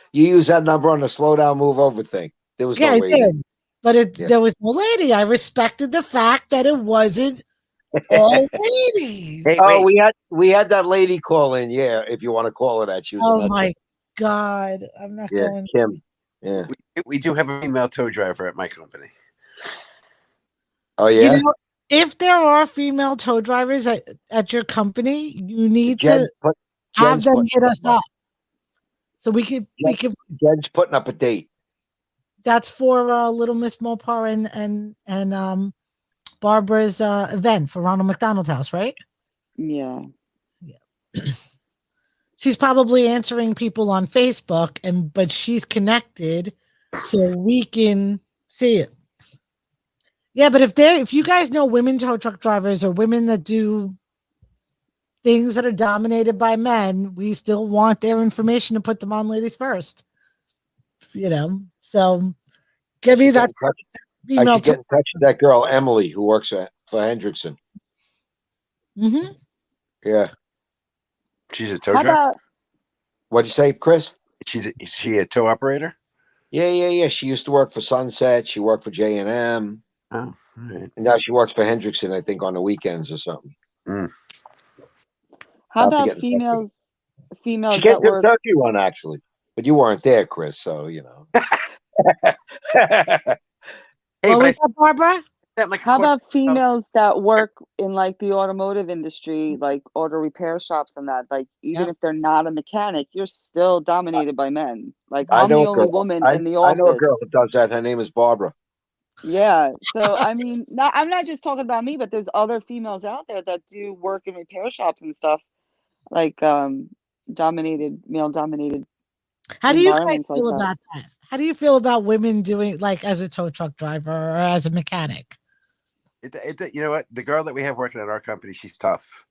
number on the slow down, move over thing. There was Yeah, no I lady. did. But Yeah. there was no lady. I respected the fact that it wasn't all ladies. Hey, Oh, wait. we had that lady call in. Yeah, if you want to call her that, she was a Oh nut my job. God. I'm not Yeah, going. Kim. Yeah. We do have a female tow driver at my company. Oh yeah. You know, if there are female tow drivers at your company, you need to have them hit us up. So we could Jen's putting up a date. that's for Little Miss Mopar and Barbara's event for Ronald McDonald House, right? Yeah. She's probably answering people on Facebook, but she's connected so we can see it. Yeah, but if you guys know women tow truck drivers or women that do things that are dominated by men, we still want their information to put them on Ladies First. You know, so give me that I female. should get in touch with that girl Emily who works for Hendrickson. Mm-hmm. Yeah. She's a tow How driver. about What'd you say, Chris? Is she a tow operator? Yeah. She used to work for Sunset. She worked for J&M. Oh, all right. And now she works for Hendrickson, I think, on the weekends or something. how I'll have to about get in touch with her. females She came that to the work? turkey one actually, but you weren't there, Chris. So you know. Hey, What but was that, Barbara? How about females that work in like the automotive industry, like auto repair shops and that? Like even if they're not a mechanic, you're still dominated by men. Like I I'm the know a only girl. woman in the I know a office. girl that does that. Her name is Barbara. Yeah. So I mean, I'm not just talking about me, but there's other females out there that do work in repair shops and stuff, like male dominated How do you guys environments like feel that. about that? How do you feel about women doing like as a tow truck driver or as a mechanic? You know what? The girl that we have working at our company, she's tough,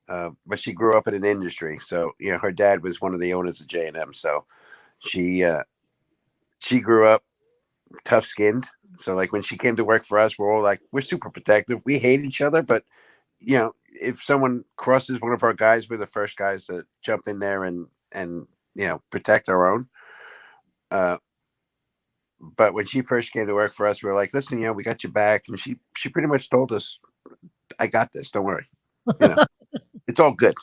but she grew up in an industry. So you know, her dad was one of the owners of J&M. So she grew up tough skinned. So like when she came to work for us, we're super protective. We hate each other, but you know, if someone crosses one of our guys, we're the first guys to jump in there and you know, protect our own. but when she first came to work for us, we were like, listen, we got your back. And she pretty much told us, I got this. Don't worry. It's all good.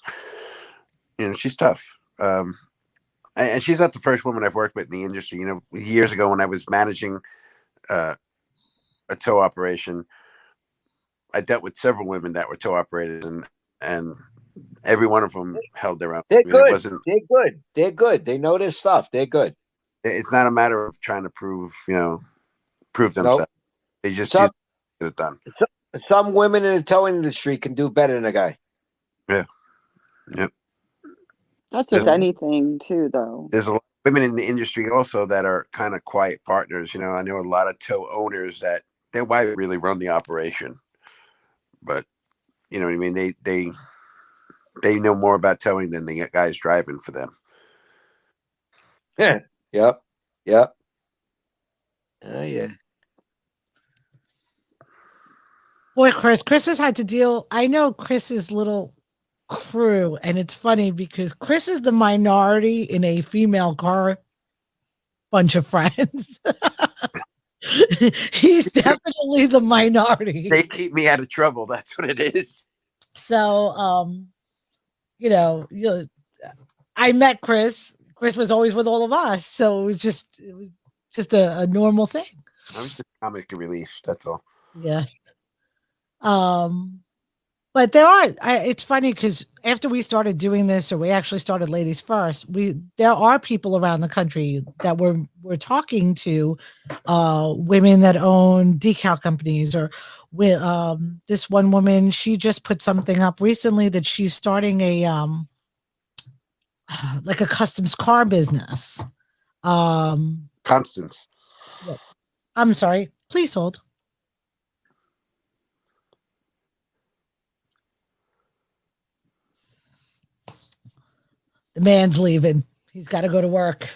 She's tough. And she's not the first woman I've worked with in the industry. Years ago when I was managing a tow operation, I dealt with several women that were tow operators, and every one of them held their own. They're good. It wasn't, They're good. They're good. They know their stuff. They're good. it's not a matter of trying to prove themselves. Nope. They just Some- get it done. Some women in the towing industry can do better than a guy. Yeah. Yep. That's with Yeah. anything too, though. There's a lot of women in the industry also that are kind of quiet partners. I know a lot of tow owners that their wife really run the operation, but you know what I mean. They know more about towing than the guys driving for them. Yep. Yep. Oh yeah. Boy, Chris has had to deal. I know Chris's little crew, and it's funny because Chris is the minority in a female car bunch of friends. He's definitely the minority. They keep me out of trouble. That's what it is. So, I met Chris. Chris was always with all of us, so it was just a normal thing. I was just comic relief. That's all. Yes. But it's funny because after we started doing this, or we actually started Ladies First, there are people around the country that we're talking to, women that own decal companies, or this one woman, she just put something up recently that she's starting a like a customs car business. Constance. I'm sorry, please hold. The man's leaving. He's got to go to work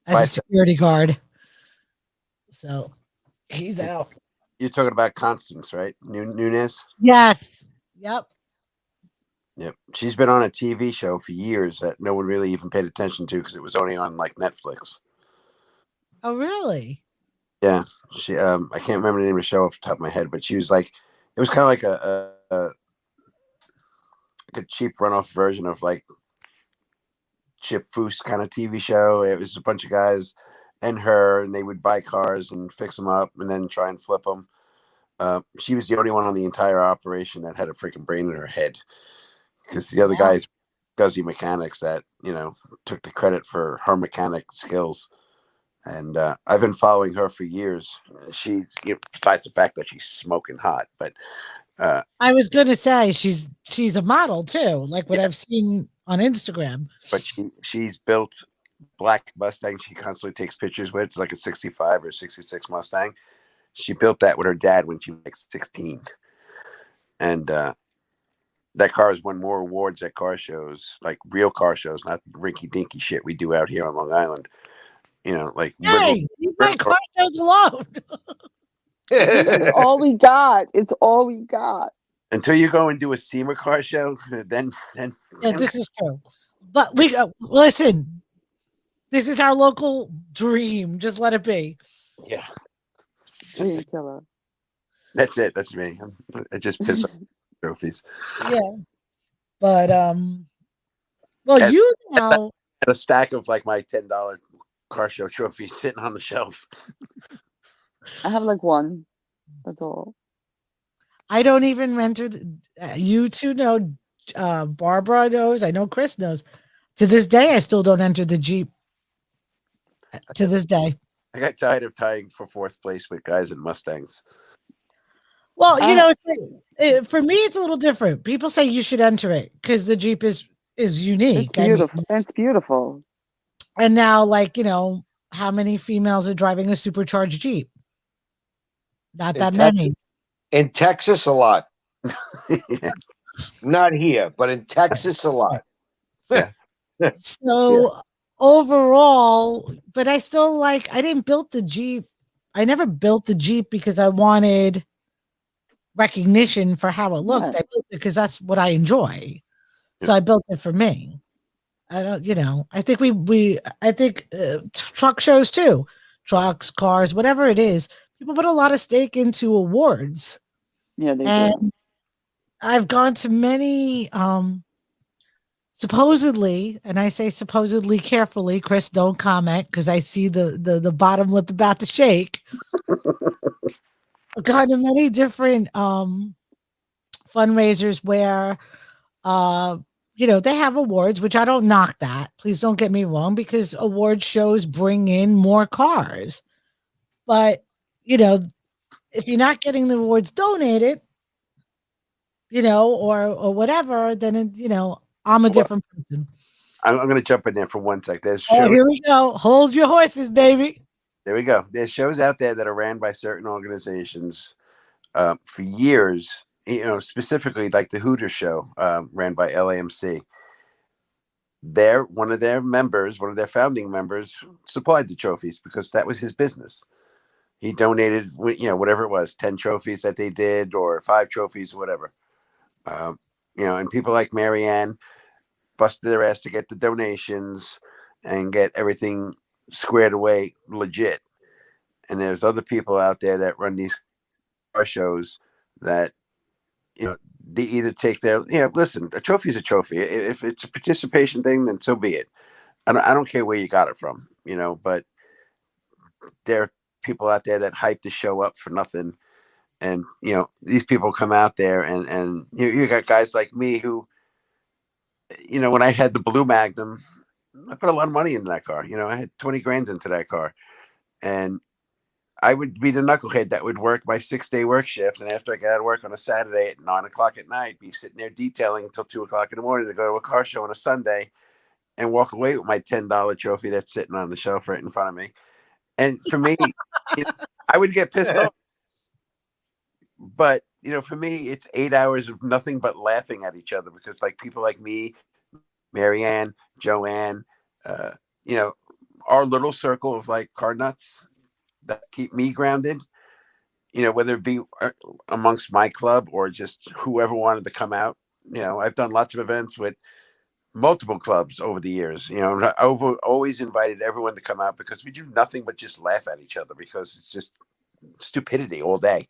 as a security guard. So he's out. You're talking about Constance, right? Nunez? Yes. Yep. Yep. She's been on a TV show for years that no one really even paid attention to because it was only on like Netflix. Oh, really? Yeah. She I can't remember the name of the show off the top of my head, but she was like, it was kind of like a cheap runoff version of like Chip Foose kind of TV show. It was a bunch of guys and her, and they would buy cars and fix them up and then try and flip them. She was the only one on the entire operation that had a freaking brain in her head, because the other guys, Guzzy mechanics that took the credit for her mechanic skills. And I've been following her for years. She's, besides the fact that she's smoking hot, but I was gonna say she's a model too, like what I've seen on Instagram. But she's built black Mustang. She constantly takes pictures with. It's like a 65 or 66 Mustang. She built that with her dad when she was like 16. And that car has won more awards at car shows, like real car shows, not rinky dinky shit we do out here on Long Island. Like hey, leave my car shows alone. It's all we got. It's all we got. Until you go and do a SEMA car show, then Yeah, this is true. But we listen. This is our local dream. Just let it be. Yeah, Killer. that's it. That's me. I just piss off trophies. Yeah, but well, And- you know, And a stack of like my $10 car show trophies sitting on the shelf. I have like one. That's all. I don't even enter. You two know. Barbara knows. I know Chris knows. To this day, I still don't enter the Jeep. To this day. I got tired of tying for fourth place with guys in Mustangs. Well, for me, it's a little different. People say you should enter it because the Jeep is unique. It's beautiful. It's beautiful. And now, like, how many females are driving a supercharged Jeep? Not that many. In Texas, a lot. Yeah. Not here, but in Texas, a lot. So overall, but I still I didn't build the Jeep. I never built the Jeep because I wanted recognition for how it looked. Right. I built it because that's what I enjoy. So I built it for me. I don't, I think I think truck shows too. trucks, cars, whatever it is. People put a lot of stake into awards. Yeah, they do. And I've gone to many supposedly, and I say supposedly carefully, Chris, don't comment because I see the bottom lip about to shake. I've gone to many different fundraisers where they have awards, which I don't knock that. Please don't get me wrong, because award shows bring in more cars. But, if you're not getting the awards donated, or whatever, then, I'm a different person. I'm going to jump in there for 1 sec. There's Oh, shows, here we go. Hold your horses, baby. there we go. There's shows out there that are ran by certain organizations for years, specifically like the Hooters show ran by LAMC. One of their founding members supplied the trophies because that was his business. He donated, whatever it was, 10 trophies that they did or 5 trophies, whatever. And people like Marianne busted their ass to get the donations and get everything squared away legit. And there's other people out there that run these car shows that, they either take listen, a trophy is a trophy. If it's a participation thing, then so be it. I don't care where you got it from, but there are people out there that hype the show up for nothing. And, these people come out there and you got guys like me who, when I had the Blue Magnum, I put a lot of money into that car. I had 20 grand into that car, and I would be the knucklehead that would work my 6-day work shift. And after I got out of work on a Saturday at 9:00 at night, be sitting there detailing until 2:00 in the morning to go to a car show on a Sunday and walk away with my $10 trophy that's sitting on the shelf right in front of me. And for me, I would get pissed off. But, for me, it's 8 hours of nothing but laughing at each other because, like, people like me, Marianne, Joanne, our little circle of, like, car nuts that keep me grounded, whether it be amongst my club or just whoever wanted to come out. I've done lots of events with multiple clubs over the years. I've always invited everyone to come out because we do nothing but just laugh at each other because it's just stupidity all day.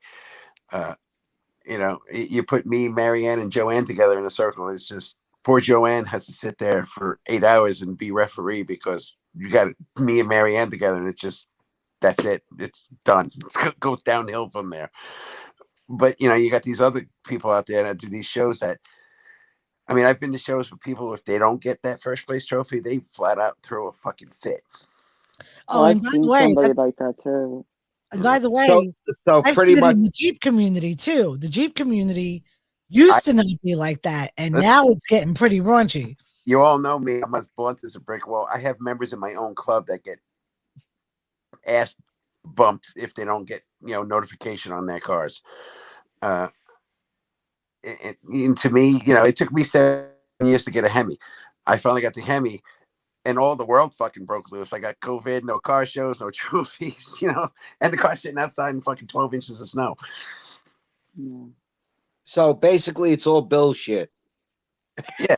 You put me, Marianne, and Joanne together in a circle. It's just poor Joanne has to sit there for 8 hours and be referee because you got me and Marianne together, and that's it. It's done. It goes downhill from there. But you got these other people out there that do these shows that. I mean, I've been to shows with people, if they don't get that first place trophy, they flat out throw a fucking fit. Oh, I've and by seen the way, somebody like that too. and by the way, So I've pretty seen it much, in the Jeep community too. The Jeep community used to not be like that, and now it's getting pretty raunchy. You all know me. I'm as blunt as a brick wall. I have members in my own club that get ass bumped if they don't get notification on their cars. And to me, it took me 7 years to get a Hemi. I finally got the Hemi, and all the world fucking broke loose. I got COVID, no car shows, no trophies, and the car sitting outside in fucking 12 inches of snow. Yeah. so basically it's all bullshit. Yeah.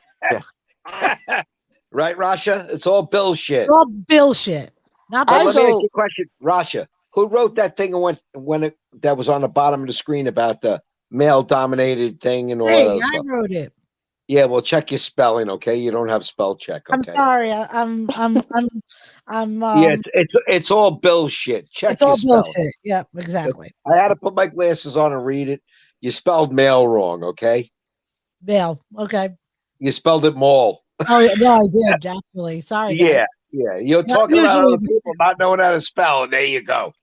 Right, Rasha? It's all bullshit. It's all bullshit. Not Hey, let me bullshit. ask you a question, Rasha. Who wrote that thing that was on the bottom of the screen about the male-dominated thing and all Hey, that I stuff? wrote it. Yeah, well, check your spelling, okay? You don't have spell check, I'm okay? sorry. I'm Yeah, it's all bullshit. Check it's your all spelling. bullshit. Yep, exactly. I had to put my glasses on and read it. You spelled male wrong, okay? Bill. Okay. You spelled it mall. Oh yeah, no, I did actually. Sorry, guys. Yeah. You're Yeah, talking about usually- other people not knowing how to spell, and there you go.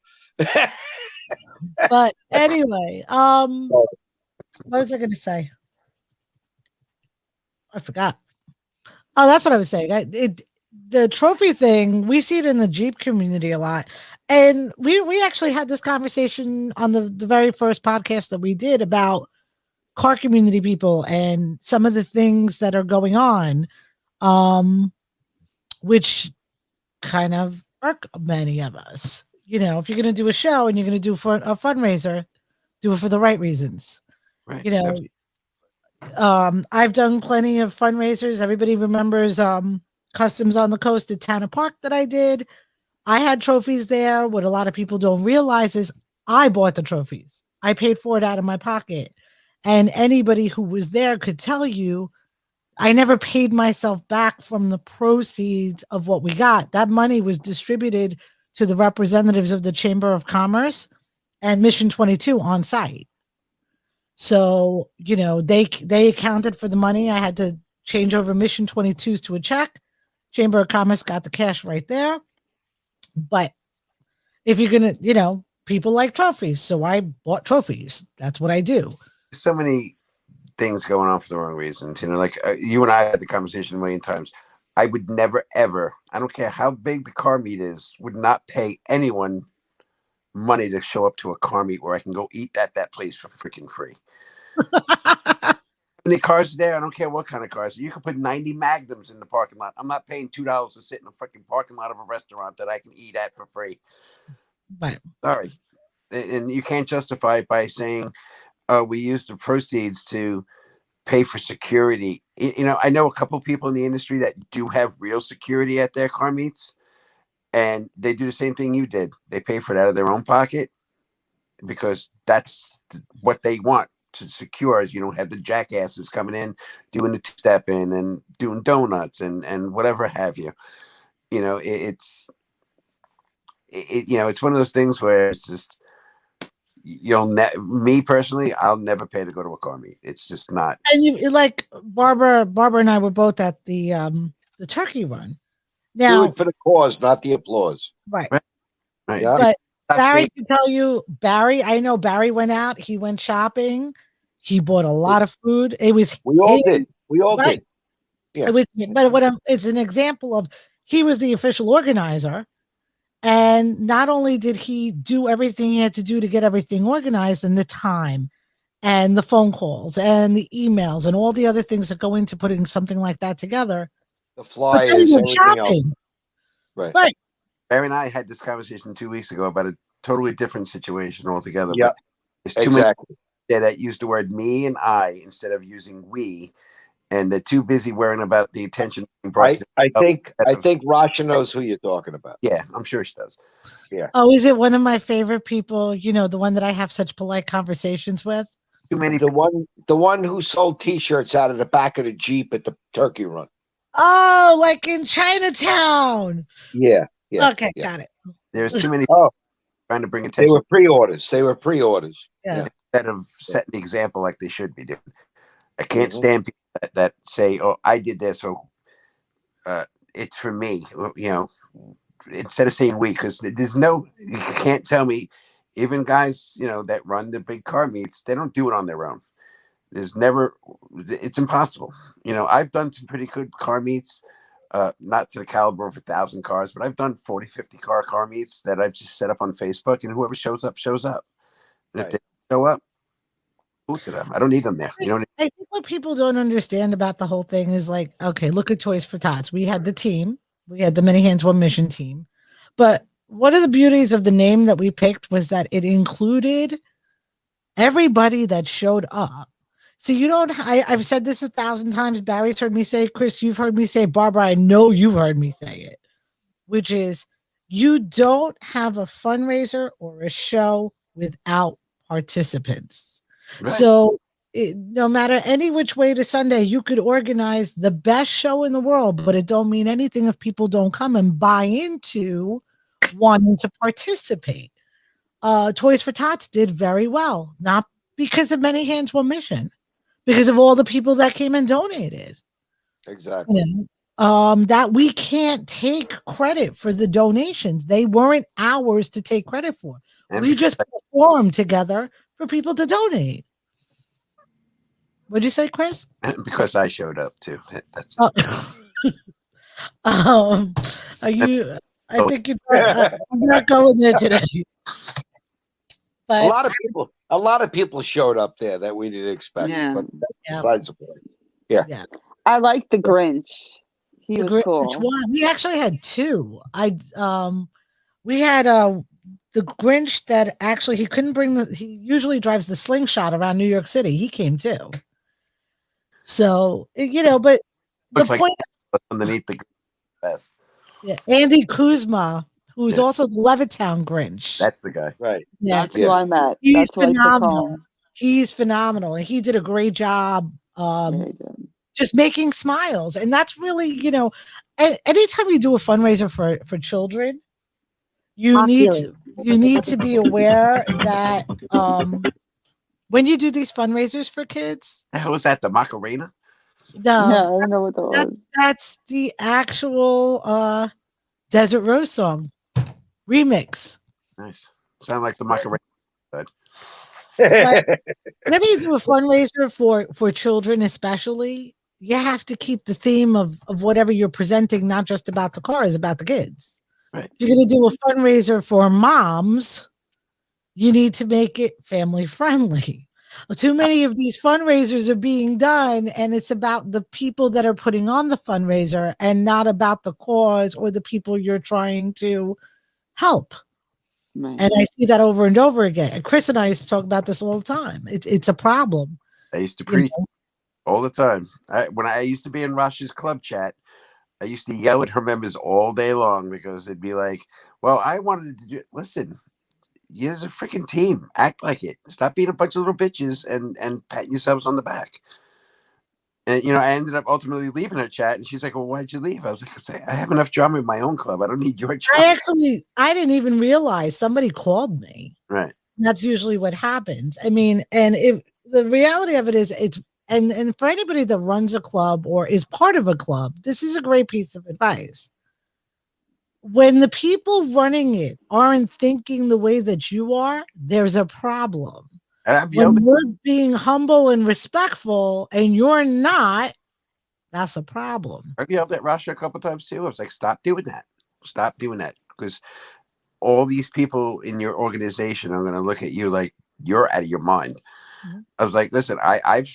But anyway, what was I going to say? I forgot. Oh, that's what I was saying. The trophy thing, we see it in the Jeep community a lot. And we actually had this conversation on the very first podcast that we did about car community people and some of the things that are going on, which kind of irk many of us. If you're going to do a show and you're going to do for a fundraiser, do it for the right reasons. Right. I've done plenty of fundraisers. Everybody remembers Customs on the Coast at Tanner Park that I did. I had trophies there. What a lot of people don't realize is I bought the trophies. I paid for it out of my pocket. And anybody who was there could tell you I never paid myself back from the proceeds of what we got. That money was distributed to the representatives of the Chamber of Commerce and Mission 22 on site. So, they accounted for the money. I had to change over Mission 22s to a check. Chamber of Commerce got the cash right there. But if you're going to, people like trophies. So I bought trophies. That's what I do. So many things going on for the wrong reasons. Like you and I had the conversation a million times. I would never, ever, I don't care how big the car meet is, would not pay anyone money to show up to a car meet where I can go eat at that place for freaking free. Many cars there, I don't care what kind of cars. You can put 90 Magnums in the parking lot. I'm not paying $2 to sit in a freaking parking lot of a restaurant that I can eat at for free. Right. Sorry. And you can't justify it by saying, we use the proceeds to pay for security. I know a couple people in the industry that do have real security at their car meets, and they do the same thing you did. They pay for it out of their own pocket because that's what they want to secure. Is you don't have the jackasses coming in doing the step in and doing donuts and whatever have you. It's one of those things where it's just me personally, I'll never pay to go to a car meet. It's just not. And you like Barbara and I were both at the turkey run. Do Now, it for the cause, not the applause. right. Right. Yeah. But That's Barry it. can tell you, I know Barry went out, he went shopping, he bought a lot of food. It was We all his- did. We all Right. did. Yeah. It was, but it's an example of he was the official organizer. And not only did he do everything he had to do to get everything organized, and the time and the phone calls and the emails and all the other things that go into putting something like that together. The But flyers, then he went everything else. shopping. Right. Right. Barry and I had this conversation 2 weeks ago about a totally different situation altogether. Yeah, but there's too many exactly. there that use the word me and I instead of using we, and they're too busy worrying about the attention being brought I to think Rasha knows who you're talking about. Yeah, I'm sure she does. Oh, is it one of my favorite people? The one that I have such polite conversations with. Too many. The one who sold T-shirts out of the back of the Jeep at the turkey run. Oh, like in Chinatown. Yeah. Yeah. Okay, yeah. got it. There's too many Oh, trying to bring they attention were pre-orders. Yeah. instead of setting the example like they should be doing. I can't Mhm. stand people that say, "Oh, I did this," so it's for me. Instead of saying we, because you can't tell me. Even guys, that run the big car meets, they don't do it on their own. It's impossible. I've done some pretty good car meets, not to the caliber of 1,000 cars, but I've done 40, 50 car meets that I've just set up on Facebook, and whoever shows up, shows up. And if Right. they show up, who to them? I don't need them there. I think what people don't understand about the whole thing is like, okay, look at Toys for Tots. We had the team, we had the Many Hands One Mission team, but one of the beauties of the name that we picked was that it included everybody that showed up. So I've said this 1,000 times. Barry's heard me say, Chris, you've heard me say, Barbara, I know you've heard me say it, which is you don't have a fundraiser or a show without participants. Right. So no matter any which way to Sunday, you could organize the best show in the world, but it don't mean anything if people don't come and buy into wanting to participate. Toys for Tots did very well, not because of Many Hands One Mission, because of all the people that came and donated. Exactly. That we can't take credit for the donations. They weren't ours to take credit for. And We just performed together for people to donate. What'd you say, Chris? because I showed up too. That's Are you? I think you're. I'm not going there today. A But lot of people showed up there that we didn't expect. Yeah. But Yeah. besides the point. I like the Grinch. He was cool. Which one? We actually had two. We had the Grinch that actually he couldn't bring he usually drives the slingshot around New York City. He came too. So but the looks like point, underneath the best. yeah, Andy Kuzma, who's Yeah. also the Levittown Grinch. That's the guy. Right. Yeah, That's who I met. he's That's who I took phenomenal. home. He's phenomenal, and he did a great job. Very good. Just making smiles, and that's really, anytime you do a fundraiser for children, you need to be aware that when you do these fundraisers for kids, The hell was that? The Macarena? Yeah, I the don't know what that was. that's the actual Desert Rose song remix. Nice. Sound like the Macarena. Whenever you do a fundraiser for children, especially, you have to keep the theme of whatever you're presenting, not just about the cars, about the kids. Right. If you're going to do a fundraiser for moms, you need to make it family friendly. Too many of these fundraisers are being done, and it's about the people that are putting on the fundraiser and not about the cause or the people you're trying to help. Right. And I see that over and over again. And Chris and I used to talk about this all the time. It's a problem. I used to you preach know? all the time. When I used to be in Rush's club chat, I used to yell at her members all day long because they'd be like, well, I wanted to do listen, you're a freaking team. Act like it. Stop being a bunch of little bitches and patting yourselves on the back. And I ended up ultimately leaving her chat, and she's like, well, why'd you leave? I was like, I have enough drama in my own club. I don't need your drama. I didn't even realize somebody called me. Right. That's usually what happens. I mean, and if the reality of it is and for anybody that runs a club or is part of a club, this is a great piece of advice. When the people running it aren't thinking the way that you are, there's a problem. And I've When yelled you're being humble and respectful and you're not, that's a problem. I've yelled at Russia a couple times too. I was like, stop doing that. Stop doing that. Because all these people in your organization are going to look at you like you're out of your mind. Mhm. I was like, listen, I've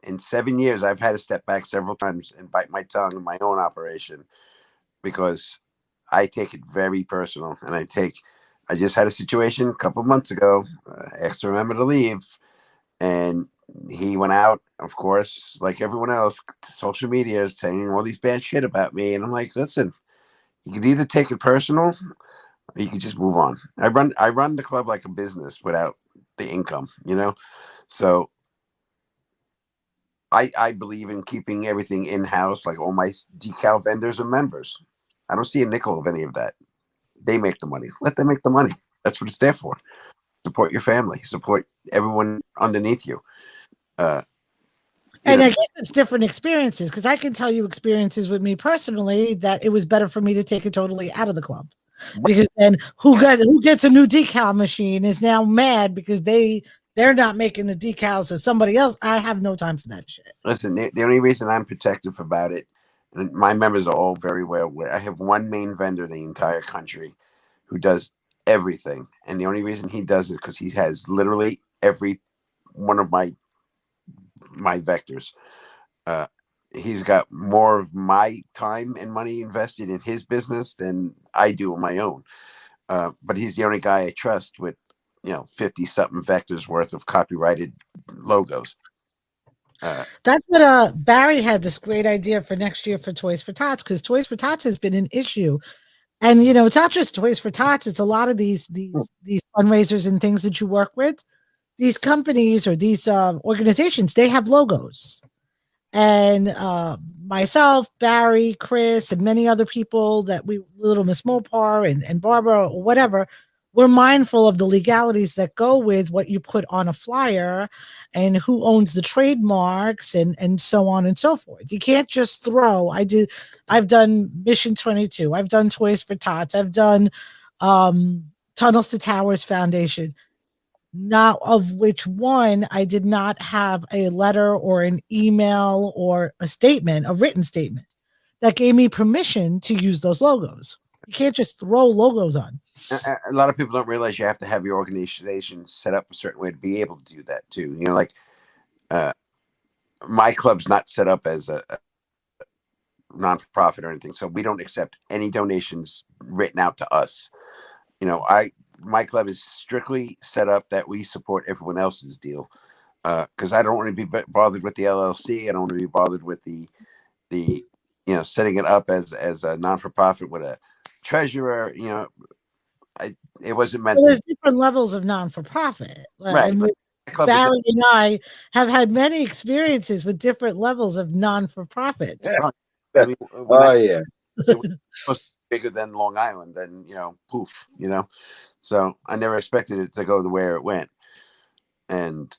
in 7 years, I've had to step back several times and bite my tongue in my own operation because I take it very personal. And I just had a situation a couple of months ago. Asked a member to leave, and he went out, of course, like everyone else, to social media saying all these bad shit about me. And I'm like, listen, you can either take it personal or you can just move on. I run the club like a business without the income, So I believe in keeping everything in-house, like all my decal vendors are members. I don't see a nickel of any of that. They make the money. Let them make the money. That's what it's there for. Support your family. Support everyone underneath you. And I guess it's different experiences because I can tell you experiences with me personally that it was better for me to take it totally out of the club. Because then who gets a new decal machine is now mad because they're not making the decals of somebody else. I have no time for that shit. Listen, the only reason I'm protective about it, and my members are all very well aware. I have one main vendor in the entire country who does everything. And the only reason he does it because he has literally every one of my vectors. He's got more of my time and money invested in his business than I do in my own. But he's the only guy I trust with, 50 something vectors worth of copyrighted logos. That's what Barry had this great idea for next year for Toys for Tots, because Toys for Tots has been an issue. And it's not just Toys for Tots, it's a lot of these fundraisers and things that you work with. These companies or these organizations, they have logos. And myself, Barry, Chris, and many other people that Little Miss Mopar and Barbara or whatever, we're mindful of the legalities that go with what you put on a flyer and who owns the trademarks and so on and so forth. You can't just throw. I've done Mission 22. I've done Toys for Tots. I've done Tunnels to Towers Foundation. Not of which one I did not have a letter or an email or a written statement that gave me permission to use those logos. You can't just throw logos on. A lot of people don't realize you have to have your organization set up a certain way to be able to do that too. My club's not set up as a non-for-profit or anything, so we don't accept any donations written out to us. My club is strictly set up that we support everyone else's deal, because I don't want to be bothered with the LLC. I don't want to be bothered with the setting it up as a non-for-profit with a treasurer, it wasn't meant Well, to. there's different levels of non-for-profit, Right. and Club was Barry and I have had many experiences with different levels of non-for-profits. never- I mean, when Oh yeah. it was supposed to be bigger than Long Island, then poof, So I never expected it to go the way it went, and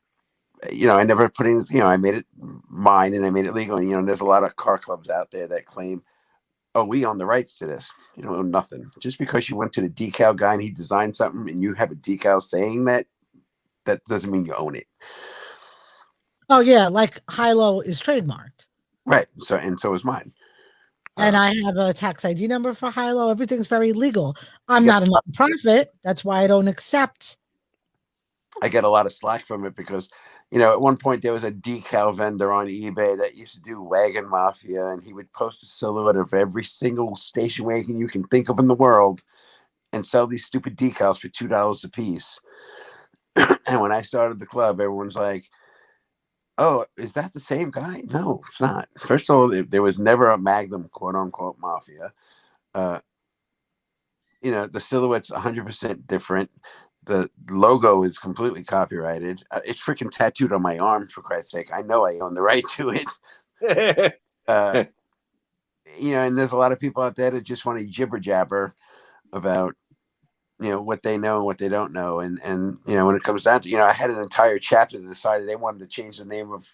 I never put in. I made it mine and I made it legal. And, there's a lot of car clubs out there that claim, "Oh, we own the rights to this." You don't own nothing. Just because you went to the decal guy and he designed something and you have a decal saying that doesn't mean you own it. Oh yeah, like Hilo is trademarked. Right. So is mine. And I have a tax ID number for Hilo. Everything's very legal. I'm not a nonprofit. That's why I don't accept. I get a lot of slack from it because, at one point there was a decal vendor on eBay that used to do Wagon Mafia, and he would post a silhouette of every single station wagon you can think of in the world and sell these stupid decals for $2 a piece. And when I started the club, everyone's like, "Oh, is that the same guy?" No, it's not. First of all, there was never a Magnum quote unquote mafia. The silhouette's 100% different. The logo is completely copyrighted. It's freaking tattooed on my arm, for Christ's sake. I know I own the right to it. And there's a lot of people out there that just want to jibber jabber about, what they know and what they don't know. And when it comes down to, I had an entire chapter that decided they wanted to change the name of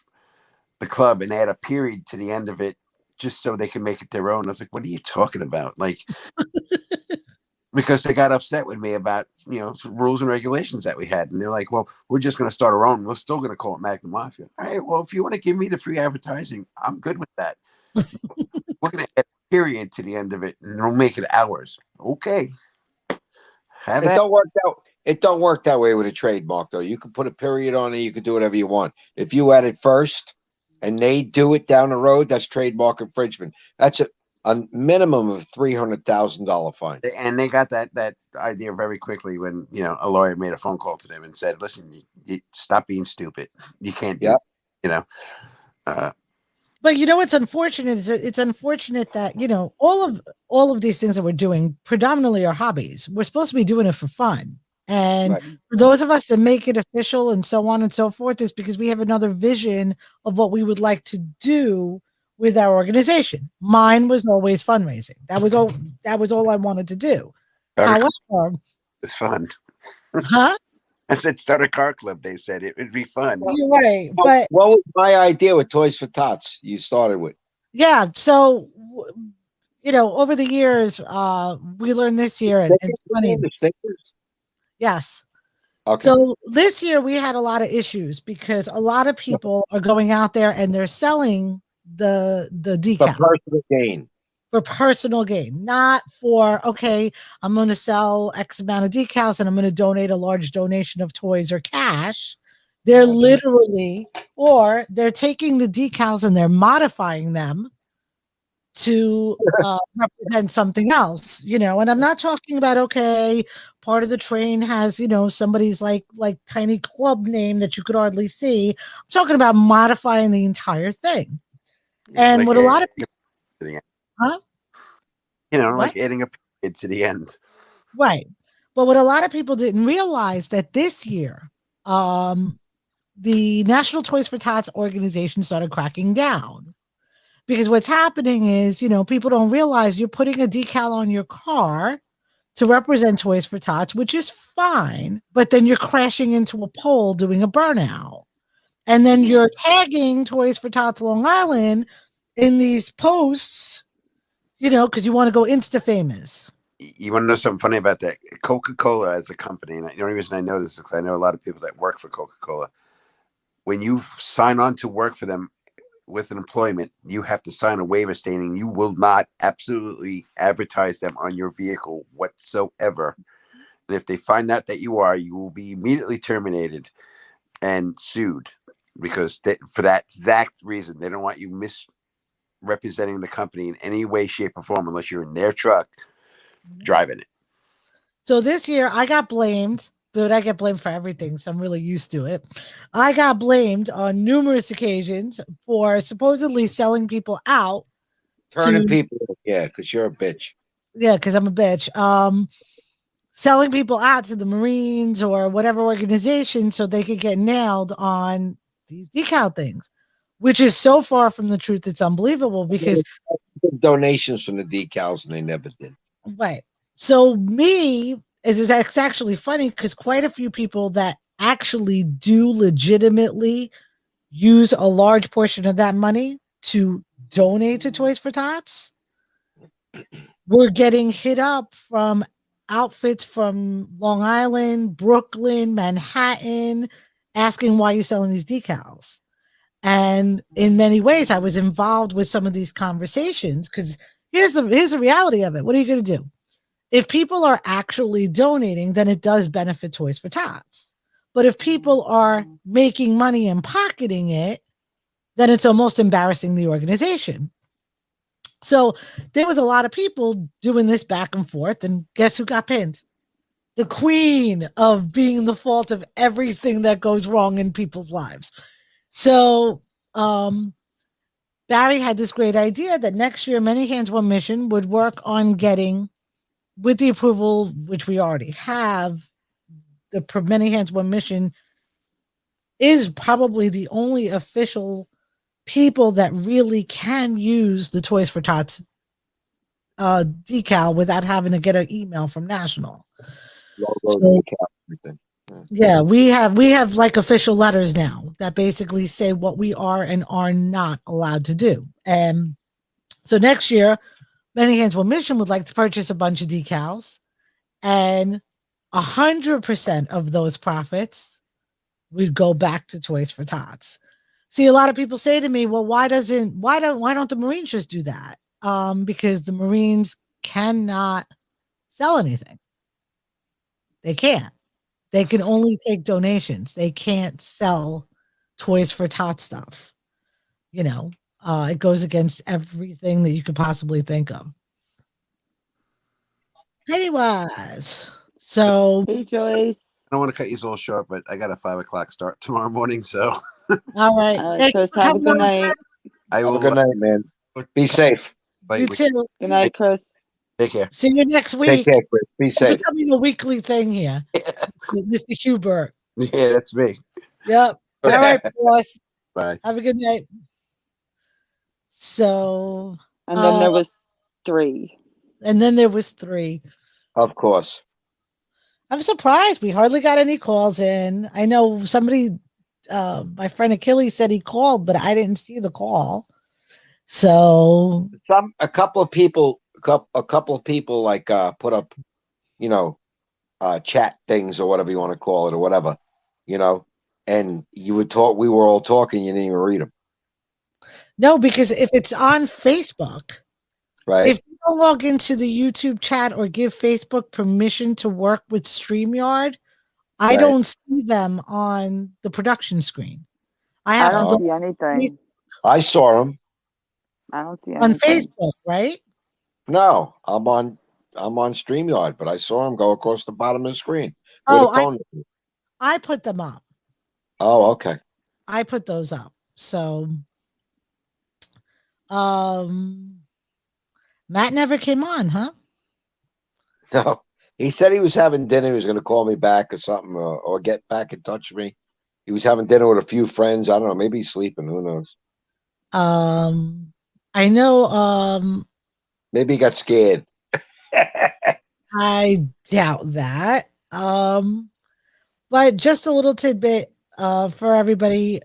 the club and add a period to the end of it just so they can make it their own. I was like, what are you talking about? Like, because they got upset with me about, rules and regulations that we had. And they're like, well, we're just going to start our own. We're still going to call it Magnum Mafia. All right, well, if you want to give me the free advertising, I'm good with that. We're going to add a period to the end of it and we'll make it ours. Okay. It don't work that way with a trademark, though. You can put a period on it. You can do whatever you want. If you add it first and they do it down the road, that's trademark infringement. That's a minimum of $300,000 fine. And they got that idea very quickly when, a lawyer made a phone call to them and said, listen, you stop being stupid. You can't do it, But what's unfortunate is it's unfortunate that all of these things that we're doing predominantly are hobbies. We're supposed to be doing it for fun, and for those of us that make it official and so on and so forth is because we have another vision of what we would like to do with our organization. Mine was always fundraising. That was all I wanted to do. However, it's fun. Huh? I said start a car club. They said it would be fun. You're right, but what was my idea with Toys for Tots? You started with. Yeah, so over the years, we learned this year, and it's funny. Yes. Okay. So this year we had a lot of issues because a lot of people are going out there and they're selling the decal for personal gain, not for, okay, I'm going to sell X amount of decals and I'm going to donate a large donation of toys or cash. They're literally, or they're taking the decals and they're modifying them to represent something else, and I'm not talking about, okay, part of the train has, somebody's like tiny club name that you could hardly see. I'm talking about modifying the entire thing. And what a lot of people, like adding a period to the end. Right. But what a lot of people didn't realize that this year, the National Toys for Tots organization started cracking down. Because what's happening is, people don't realize you're putting a decal on your car to represent Toys for Tots, which is fine, but then you're crashing into a pole doing a burnout. And then you're tagging Toys for Tots Long Island in these posts, because you want to go Insta famous. You want to know something funny about that? Coca-Cola as a company, and the only reason I know this is because I know a lot of people that work for Coca-Cola. When you sign on to work for them with an employment, you have to sign a waiver stating you will not absolutely advertise them on your vehicle whatsoever. And if they find out that you are, you will be immediately terminated and sued because for that exact reason. They don't want you misrepresenting the company in any way, shape, or form unless you're in their truck driving it. So this year I got blamed. But I get blamed for everything, so I'm really used to it. I got blamed on numerous occasions for supposedly selling people out. Turning people, because you're a bitch. Yeah, because I'm a bitch. Selling people out to the Marines or whatever organization so they could get nailed on these decal things, which is so far from the truth. It's unbelievable because, Donations from the decals, and they never did. right. So it's actually funny because quite a few people that actually do legitimately use a large portion of that money to donate to Toys for Tots were getting hit up from outfits from Long Island, Brooklyn, Manhattan, asking why you're selling these decals. And in many ways, I was involved with some of these conversations because here's the reality of it. What are you going to do? If people are actually donating, then it does benefit Toys for Tots. But if people are making money and pocketing it, then it's almost embarrassing the organization. So there was a lot of people doing this back and forth, and guess who got pinned? The queen of being the fault of everything that goes wrong in people's lives. So Barry had this great idea that next year Many Hands One Mission would work on getting, with the approval, which we already have, the Many Hands One Mission is probably the only official people that really can use the Toys for Tots decal without having to get an email from National. Logo, So, decal, everything. yeah, we have like official letters now that basically say what we are and are not allowed to do. And so next year, Many Hands One Mission would like to purchase a bunch of decals, and 100% of those profits would go back to Toys for Tots. See, a lot of people say to me, well, why don't the Marines just do that? Because the Marines cannot sell anything. They can't. They can only take donations. They can't sell Toys for Tots stuff. It goes against everything that you could possibly think of. Pennywise. So, Hey, Joyce. I don't want to cut you a little short, but I got a 5 o'clock start tomorrow morning, so all right. All right, Thank Chris, you for have a coming good on. night. I Have will. a good night, man. Be safe. You too. Good night, Chris. Take care. See you next Take week. care, Chris. Be It's safe. becoming a weekly thing here. With Mr. Hubert. Yeah, that's me. Yep. All right, boss. Bye. Have a good night. So, And then there was 3. and then there was 3. Of course. I'm surprised we hardly got any calls in. I know somebody, my friend Achilles said he called, but I didn't see the call. So A couple of people like put up, chat things or whatever you want to call it or whatever, and we were all talking, you didn't even read them. no, because if it's on Facebook, Right. if you don't log into the YouTube chat or give Facebook permission to work with StreamYard, I Right. don't see them on the production screen. I have I to don't go see anything. I saw them. I don't see on anything. Facebook, right? No, I'm on StreamYard, but I saw them go across the bottom of the screen. Oh, With a phone. I put them up. Oh, okay. I put those up. So, Matt never came on, huh? No, he said he was having dinner. He was going to call me back or something, or get back in touch with me. He was having dinner with a few friends. I don't know. Maybe he's sleeping. Who knows? I know. Maybe he got scared. I doubt that. But just a little tidbit for everybody.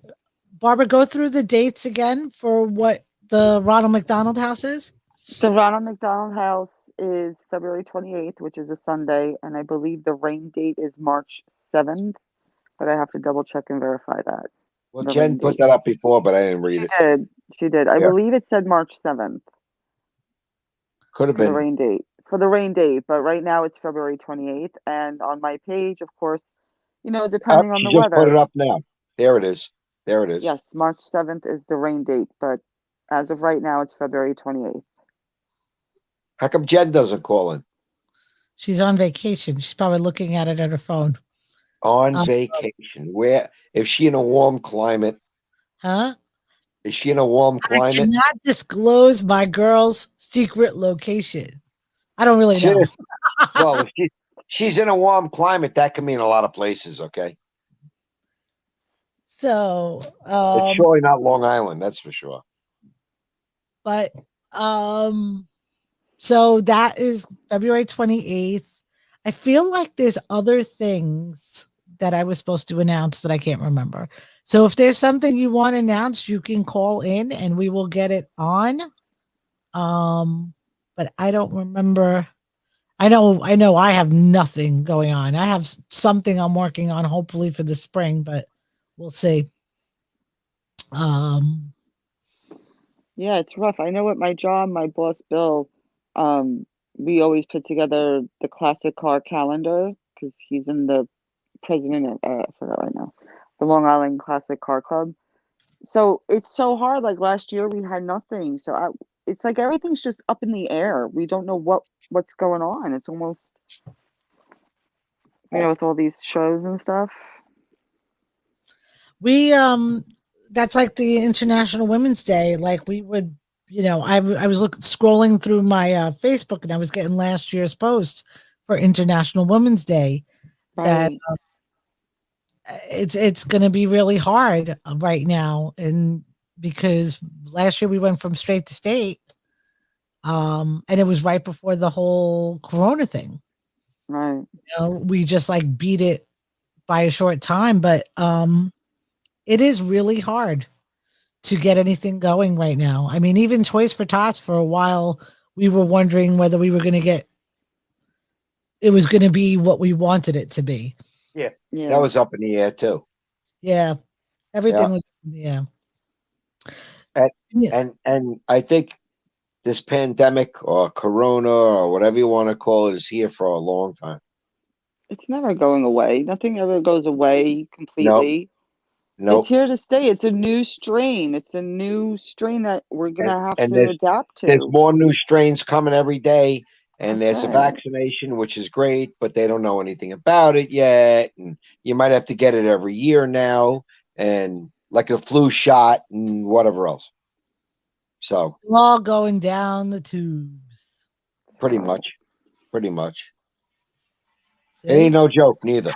Barbara, go through the dates again for what the Ronald McDonald House is. The Ronald McDonald House is February 28th, which is a Sunday, and I believe the rain date is March 7th, but I have to double check and verify that. Well, The Jen rain put date. that up before, but I didn't read it. She did. I Yeah. believe it said March 7th Could have for the been. rain date. For the rain date, but right now it's February 28th, and on my page, of course, depending on She the just put weather. it up now. There it is. There it is. Yes, March 7th is the rain date, but as of right now, it's February 28th. How come Jen doesn't call in? She's on vacation. She's probably looking at it on her phone. On vacation. Where? Is she in a warm climate? Huh? Is she in a warm I climate? cannot disclose my girl's secret location. I don't really know. Seriously. Well, if she's in a warm climate, that can mean a lot of places. Okay, So, it's surely not Long Island. That's for sure. but so that is February 28th. I feel like there's other things that I was supposed to announce that I can't remember. So if there's something you want announced, you can call in and we will get it on. But I don't remember. I know I have nothing going on. I have something I'm working on hopefully for the spring, but we'll see. Yeah, it's rough. I know at my job, my boss Bill, we always put together the classic car calendar because he's in the president of I forgot right now, the Long Island Classic Car Club. So it's so hard. Like last year, we had nothing. So it's like everything's just up in the air. We don't know what's going on. It's almost, with all these shows and stuff. We that's like the International Women's Day. Like we would, I was scrolling through my Facebook and I was getting last year's posts for International Women's Day. That Right. It's going to be really hard right now, and because last year we went from straight to state, and it was right before the whole Corona thing. Right. We just like beat it by a short time, but it is really hard to get anything going right now. I mean, even Toys for Tots for a while, we were wondering whether we were going to get it was going to be what we wanted it to be. Yeah, Yeah. that was up in the air too. Yeah, everything Yeah. was And I think this pandemic or Corona or whatever you want to call it is here for a long time. It's never going away. Nothing ever goes away completely. Nope. It's here to stay. It's a new strain. It's a new strain that we're gonna have And to adapt There's to. more new strains coming every day, and That's there's a right. vaccination, which is great, but they don't know anything about it yet. And you might have to get it every year now, and like a flu shot and whatever else. So all going down the tubes. pretty much. See? It ain't no joke neither.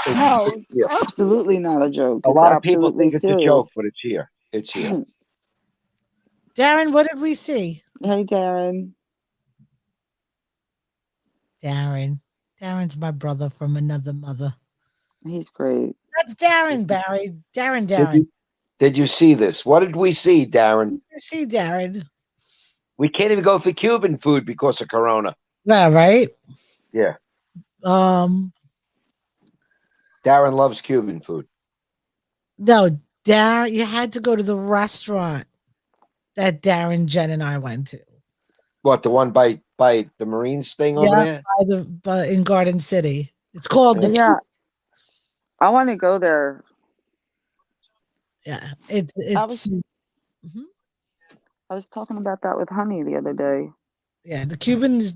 No, yeah. absolutely not a joke. A It's lot of people absolutely think it's serious. a joke, but it's here. It's here. Darren, what did we see? Hey, Darren. Darren's my brother from another mother. He's great. That's Darren, Barry. Darren. Did you see this? What did we see, Darren? You see Darren. We can't even go for Cuban food because of Corona. Yeah, right. Yeah. Darren loves Cuban food. No, Darren, you had to go to the restaurant that Darren, Jen, and I went to. What, the one by the Marines thing over there? By in Garden City. It's called the Yeah. I want to go there. Yeah, it's. Mhm. I was talking about that with Honey the other day. Yeah, the Cuban is.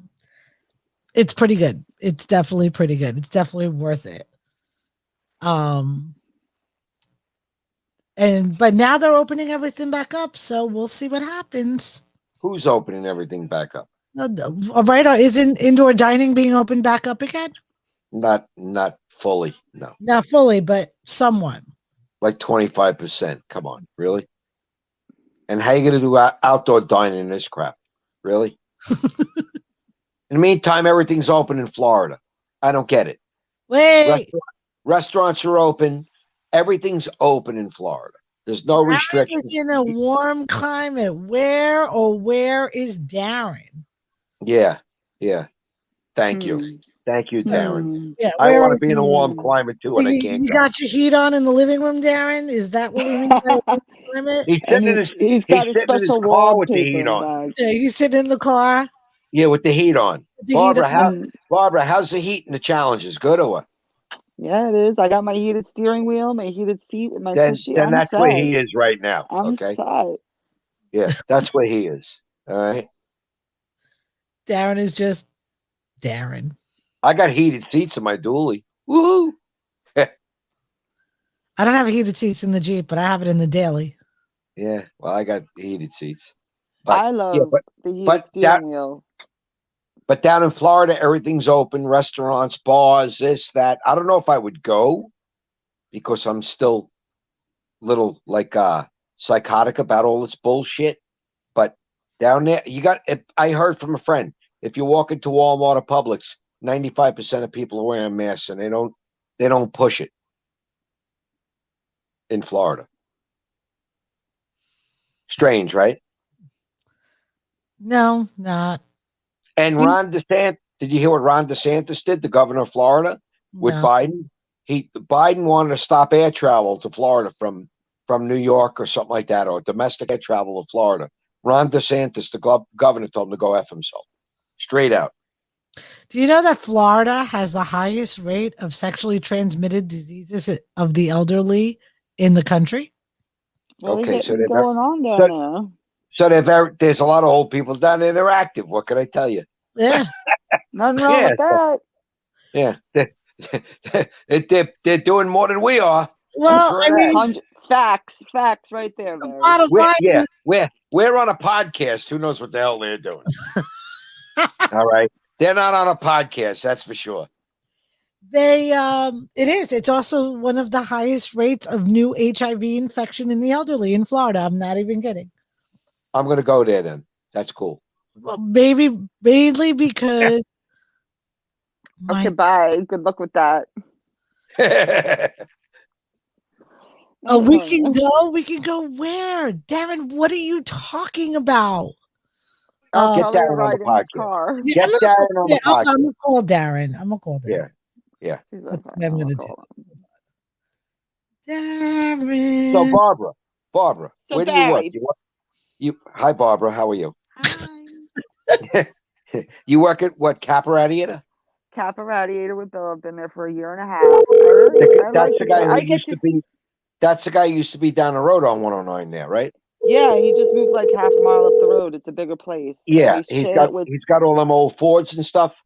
It's pretty good. It's definitely pretty good. It's definitely worth it. But now they're opening everything back up, so we'll see what happens. Who's opening everything back up? Right? Isn't indoor dining being opened back up again? Not fully. No. Not fully, but somewhat. Like 25%. Come on, really? And how you gonna do outdoor dining in this crap? Really? In the meantime, everything's open in Florida. I don't get it. Wait. Restaurants are open. Everything's open in Florida. There's no restrictions. Is in a warm climate. Where is Darren? Yeah. Thank you, Darren. Yeah, I want to be in a warm climate too, and I can't. You got your heat on in the living room, Darren? Is that what we mean by warm climate? He's sitting in his. He's got a sitting in his special car with the heat wallpaper on. bag. Yeah, he's sitting in the car. Yeah, with the heat on. The heat Barbara, how's the heat in the challenges? Good or what? Yeah, it is. I got my heated steering wheel, my heated seat with my Then tushy. then I'm that's set. where he is right now. I'm Okay. set. Yeah, that's where he is. All right. Darren is just Darren. I got heated seats in my dually. Woohoo! I don't have heated seats in the Jeep, but I have it in the daily. Yeah, well, I got heated seats. But, I love yeah, the heated but steering wheel. But down in Florida, everything's open, restaurants, bars, this, that. I don't know if I would go because I'm still little like psychotic about all this bullshit. But down there, I heard from a friend, if you walk into Walmart or Publix, 95% of people are wearing masks and they don't push it in Florida. Strange, right? No, not. And Mm. Ron DeSantis, did you hear what Ron DeSantis did, the governor of Florida, with No. Biden? Biden wanted to stop air travel to Florida from New York or something like that, or domestic air travel to Florida. Ron DeSantis, the governor, told him to go F himself. Straight out. Do you know that Florida has the highest rate of sexually transmitted diseases of the elderly in the country? Well, Okay, they so get going on down there. So there's a lot of old people down there. They're active. What can I tell you? Yeah. Nothing wrong with that. Yeah, they're doing more than we are. Well, I mean, 100 facts right there, the Larry. bottom line is, We're on a podcast. Who knows what the hell they're doing? All right, they're not on a podcast. That's for sure. it's also one of the highest rates of new HIV infection in the elderly in Florida. I'm not even kidding. I'm gonna go there then. That's cool. Well, maybe mainly because Okay, bye. Good luck with that. we can go. We can go where? Darren, what are you talking about? I'll Get probably Darren on ride the in his podcast. car. Get Darren on the I'm podcast. gonna call Darren. I'm gonna call Darren. Yeah. She's That's like, what I'm gonna "Oh, do. Darren. So Barbara, So where do Barry. you work? Hi, Barbara. How are you? Hi. You work at what? Capper Radiator? Kappa Radiator with Bill. I've been there for a year and a half. That's the guy who used to be. That's the guy who used to be down the road on 109 there, right? Yeah, he just moved like half a mile up the road. It's a bigger place. Yeah, We he's share got it with, all them old Fords and stuff.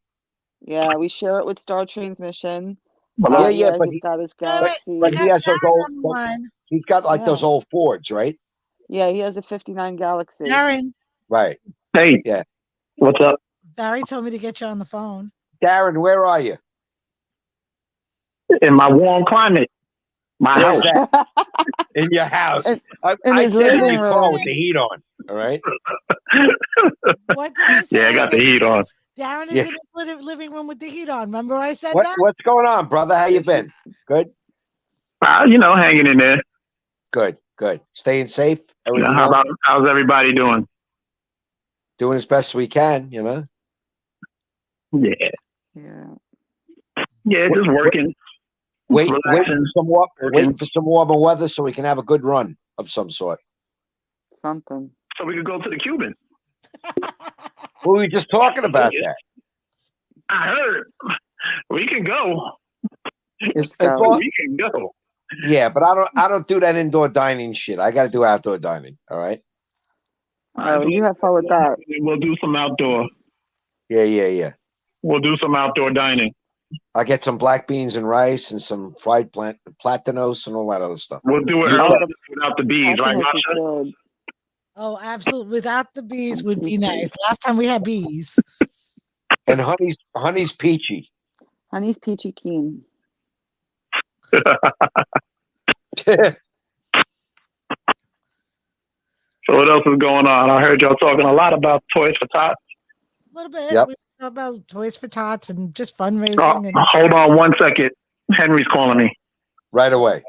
yeah, we share it with Star Transmission. But He's got his Galaxy. but he has those old. One. He's got like those old Fords, right? Yeah, he has a 59 Galaxy. Darren. Right. Hey. Yeah. What's up? Barry told me to get you on the phone. Darren, where are you? In my warm climate. My Where's house. that? In your house. In I his sit in living your car room. with the heat on. All right. What did I say? Yeah, I got the heat on. Darren is Yeah. in his living room with the heat on. Remember I said What that? What's going on, brother? How you been? Good. Hanging in there. Good. Staying safe. Everything How's everybody doing? doing as best we can. You know. Yeah. Yeah. Yeah, just working. Waiting Relaxing. for some warmer weather so we can have a good run of some sort. Something. So we could go to the Cuban. We were just talking about that. I heard. We can go. It's So- all- We can go. yeah, but I don't do that indoor dining shit. I got to do outdoor dining. All right. Oh, you have fun with that. We'll do some outdoor. Yeah. We'll do some outdoor dining. I get some black beans and rice and some fried platanos and all that other stuff. We'll do it You early got- without the bees, right, Happiness is Masha? good. Oh, absolutely. Without the bees would be nice. Last time we had bees. And honey's peachy. Honey's peachy keen. So what else is going on? I heard y'all talking a lot about Toys for Tots. A little bit. Yep. We talk about Toys for Tots and just fundraising. Oh, And hold on 1 second. Henry's calling me. Right away.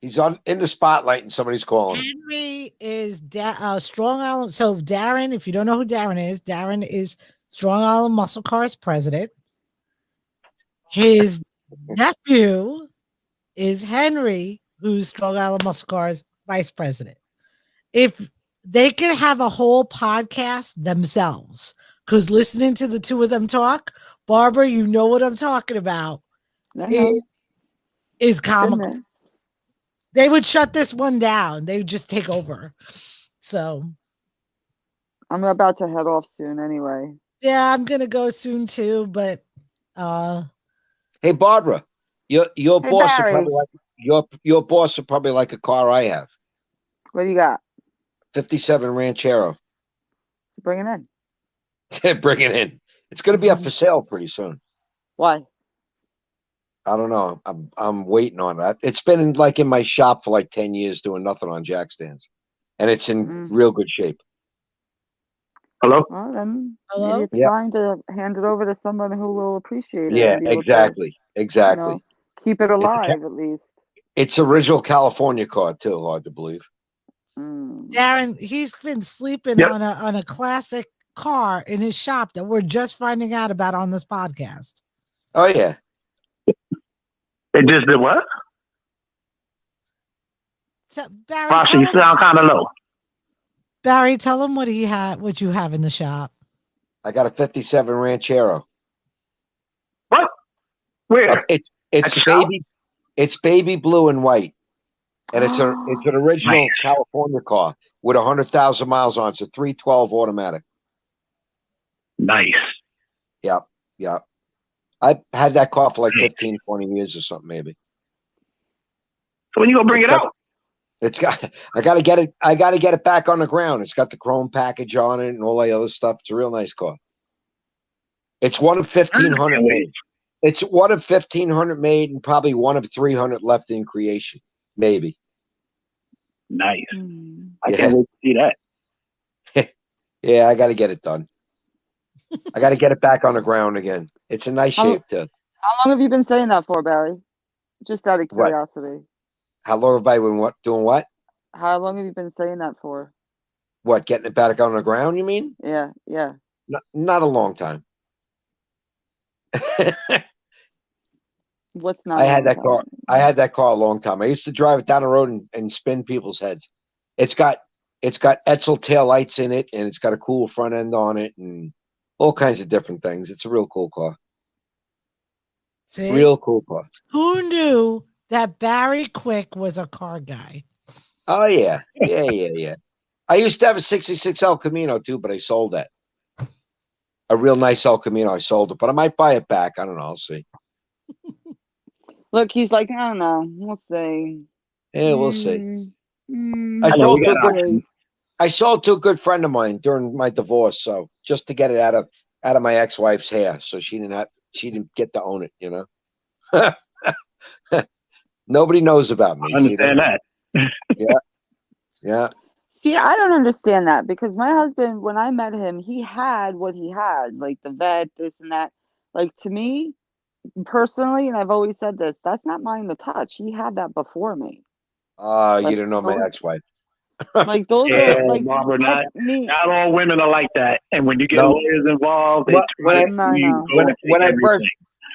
He's in the spotlight and somebody's calling. Henry is Strong Island. So Darren, if you don't know who Darren is Strong Island Muscle Cars president. His nephew is Henry, who's Strong Island Muscle Cars vice president. If they could have a whole podcast themselves, because listening to the two of them talk, Barbara, you know what I'm talking about, is comical. They would shut this one down. They would just take over. So I'm about to head off soon anyway. yeah, I'm gonna go soon too. But Hey, Barbara, your boss are Barry. probably like your boss are probably like a car I have. What do you got? 57 Ranchero. Bring it in. Bring it in. It's going to be up for sale pretty soon. Why? I don't know. I'm waiting on that. It's been in my shop for like 10 years doing nothing on jack stands, and it's in real good shape. Hello? Well, then Hello? maybe it's Yeah. time to hand it over to someone who will appreciate it. Yeah, and be able exactly. To, Exactly. keep it alive at least. It's original California car too. Hard to believe. Darren, he's been sleeping Yep. on a classic car in his shop that we're just finding out about on this podcast. Oh yeah. It just did what? So, Barry, Pasha, you sound kind of low. tell him what you have in the shop. I got a 57 Ranchero. What? Where? It's At your shop? it's baby blue and white, and it's an original Nice. California car with 100,000 miles on it. It's a 312 automatic. Nice. Yep. I had that car for like 15, 20 years or something, maybe. So when you gonna bring it out? I gotta get it back on the ground. It's got the chrome package on it and all that other stuff. It's a real nice car. It's one of 1,500 made. It's one of 1,500 made and probably one of 300 left in creation. Maybe. Nice. I Yeah. can't wait to see that. Yeah, I gotta get it done. I gotta get it back on the ground again. It's a nice shape too. How long have you been saying that for, Barry? Just out of What? curiosity. How long have I been doing what? How long have you been saying that for? What, getting it back on the ground, you mean? Yeah. Not a long time. What's not? I had that long car. time? I had that car a long time. I used to drive it down the road and spin people's heads. It's got Etzel tail lights in it, and it's got a cool front end on it, and all kinds of different things. It's a real cool car. See? Real cool car. Who knew that Barry Quick was a car guy? Oh yeah. I used to have a 66 El Camino too, but I sold that. A real nice El Camino. I sold it, but I might buy it back. I don't know. I'll see. Look, he's like, I don't know. We'll see. Yeah, we'll see. Mm, I know, sold we to a got good. I sold to a good friend of mine during my divorce, so just to get it out of my ex-wife's hair, so she didn't get to own it. You know. Nobody knows about me. I understand that. Yeah. See, I don't understand that because my husband, when I met him, he had what he had, like the vet, this and that. Like to me, personally, and I've always said this, that's not mine to touch. He had that before me. You Like, didn't know my those- ex-wife. Like those Yeah, are like Barbara, that's me. Not all women are like that. And when you get No. lawyers involved, Well, they try to I know.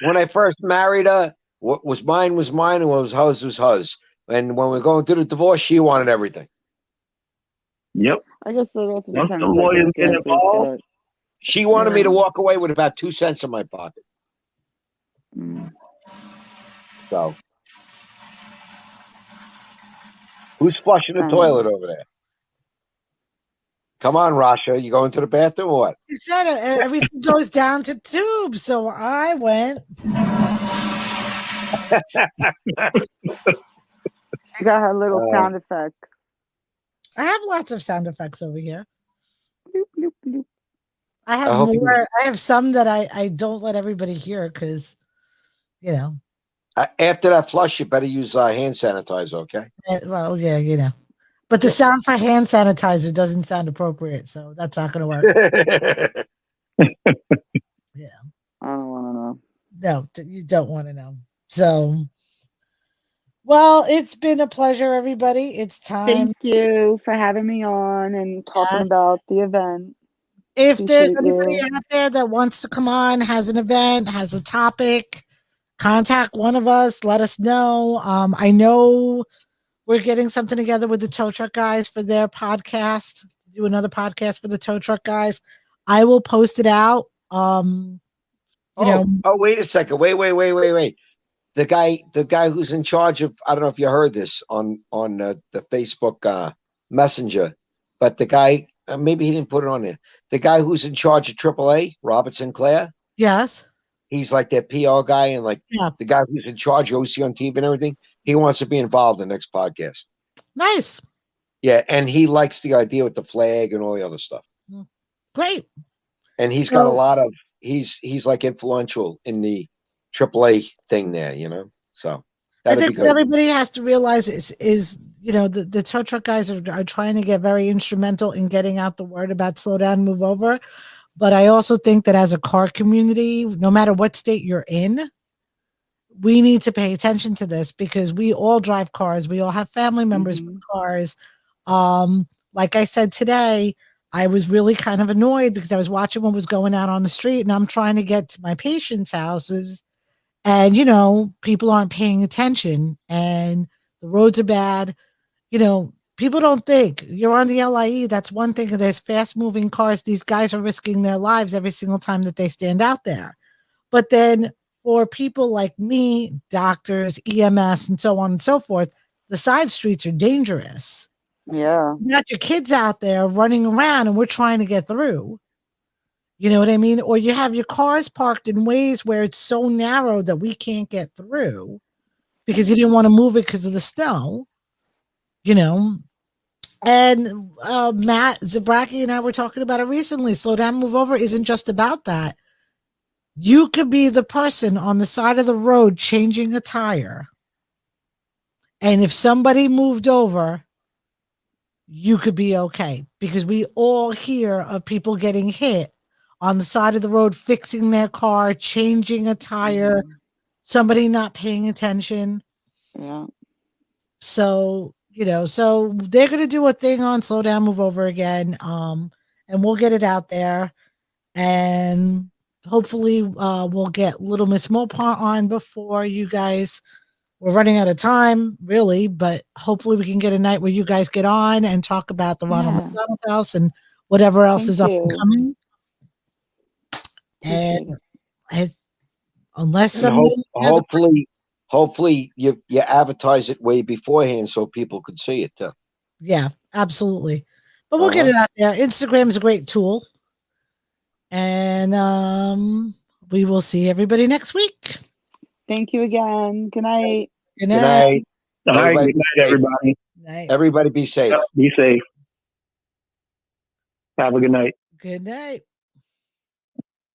when I first married her, what was mine, and what was hers. And when we're going through the divorce, she wanted everything. Yep. I guess it also Once depends the on lawyers get circumstances, involved, She wanted me to Yeah. walk away with about 2 cents in my pocket. but So, who's flushing the toilet over there? Come on, Rasha. You going to the bathroom or what? You said everything goes down to tubes, so I went. she got her little sound effects. I have lots of sound effects over here. Bloop, bloop, bloop. I have I hope you- more. I have some that I don't let everybody hear because, After that flush, you better use hand sanitizer, okay? well, yeah. But the sound for hand sanitizer doesn't sound appropriate, so that's not going to work. I don't want to know. No, you don't want to know. So, well, it's been a pleasure, everybody. It's time. Thank you for having me on and talking Yes. about the event. If there's Appreciate anybody you. out there that wants to come on, has an event, has a topic, contact one of us. Let us know. I know we're getting something together with the Tow Truck Guys for their podcast. Do another podcast for the Tow Truck Guys. I will post it out. Wait a second. Wait. The guy who's in charge of, I don't know if you heard this on the Facebook Messenger, but the guy, maybe he didn't put it on there. The guy who's in charge of AAA, Robert Sinclair, Yes. he's like their PR guy, and Yeah. the guy who's in charge, you see on TV and everything. He wants to be involved in the next podcast. Nice. Yeah, and he likes the idea with the flag and all the other stuff. Great. And he's got a So- lot of, he's like influential in the AAA thing there, you know? So I that'd be think what good. everybody has to realize is the tow truck guys are trying to get very instrumental in getting out the word about slow down, move over. But I also think that as a car community, no matter what state you're in, we need to pay attention to this because we all drive cars. We all have family members with cars. Like I said today, I was really kind of annoyed because I was watching what was going on the street and I'm trying to get to my patients' houses. And, people aren't paying attention and the roads are bad. People don't think you're on the LIE. That's one thing. There's fast moving cars. These guys are risking their lives every single time that they stand out there. But then for people like me, doctors, EMS, and so on and so forth, the side streets are dangerous. Yeah. You got your kids out there running around and we're trying to get through. You know what I mean? Or you have your cars parked in ways where it's so narrow that we can't get through because you didn't want to move it because of the snow. And Matt Zabraki and I were talking about it recently. Slow down, move over isn't just about that. You could be the person on the side of the road changing a tire. And if somebody moved over, you could be okay because we all hear of people getting hit on the side of the road, fixing their car, changing a tire, somebody not paying attention. Yeah. So, so they're going to do a thing on slow down, move over again. And we'll get it out there and hopefully we'll get Little Miss Mopar on before you guys. We're running out of time, really, but hopefully we can get a night where you guys get on and talk about the Ronald Yeah. McDonald House and whatever else Thank is up and you. coming. Appreciate And unless And somebody has a- hopefully you advertise it way beforehand so people could see it too. yeah, absolutely. But we'll get it out there. Instagram is a great tool. And we will see everybody next week. Thank you again. Good night. Good Good night. night. All right, Everybody good night, everybody. Night. Everybody be safe. Be safe. Have a good night. Good night.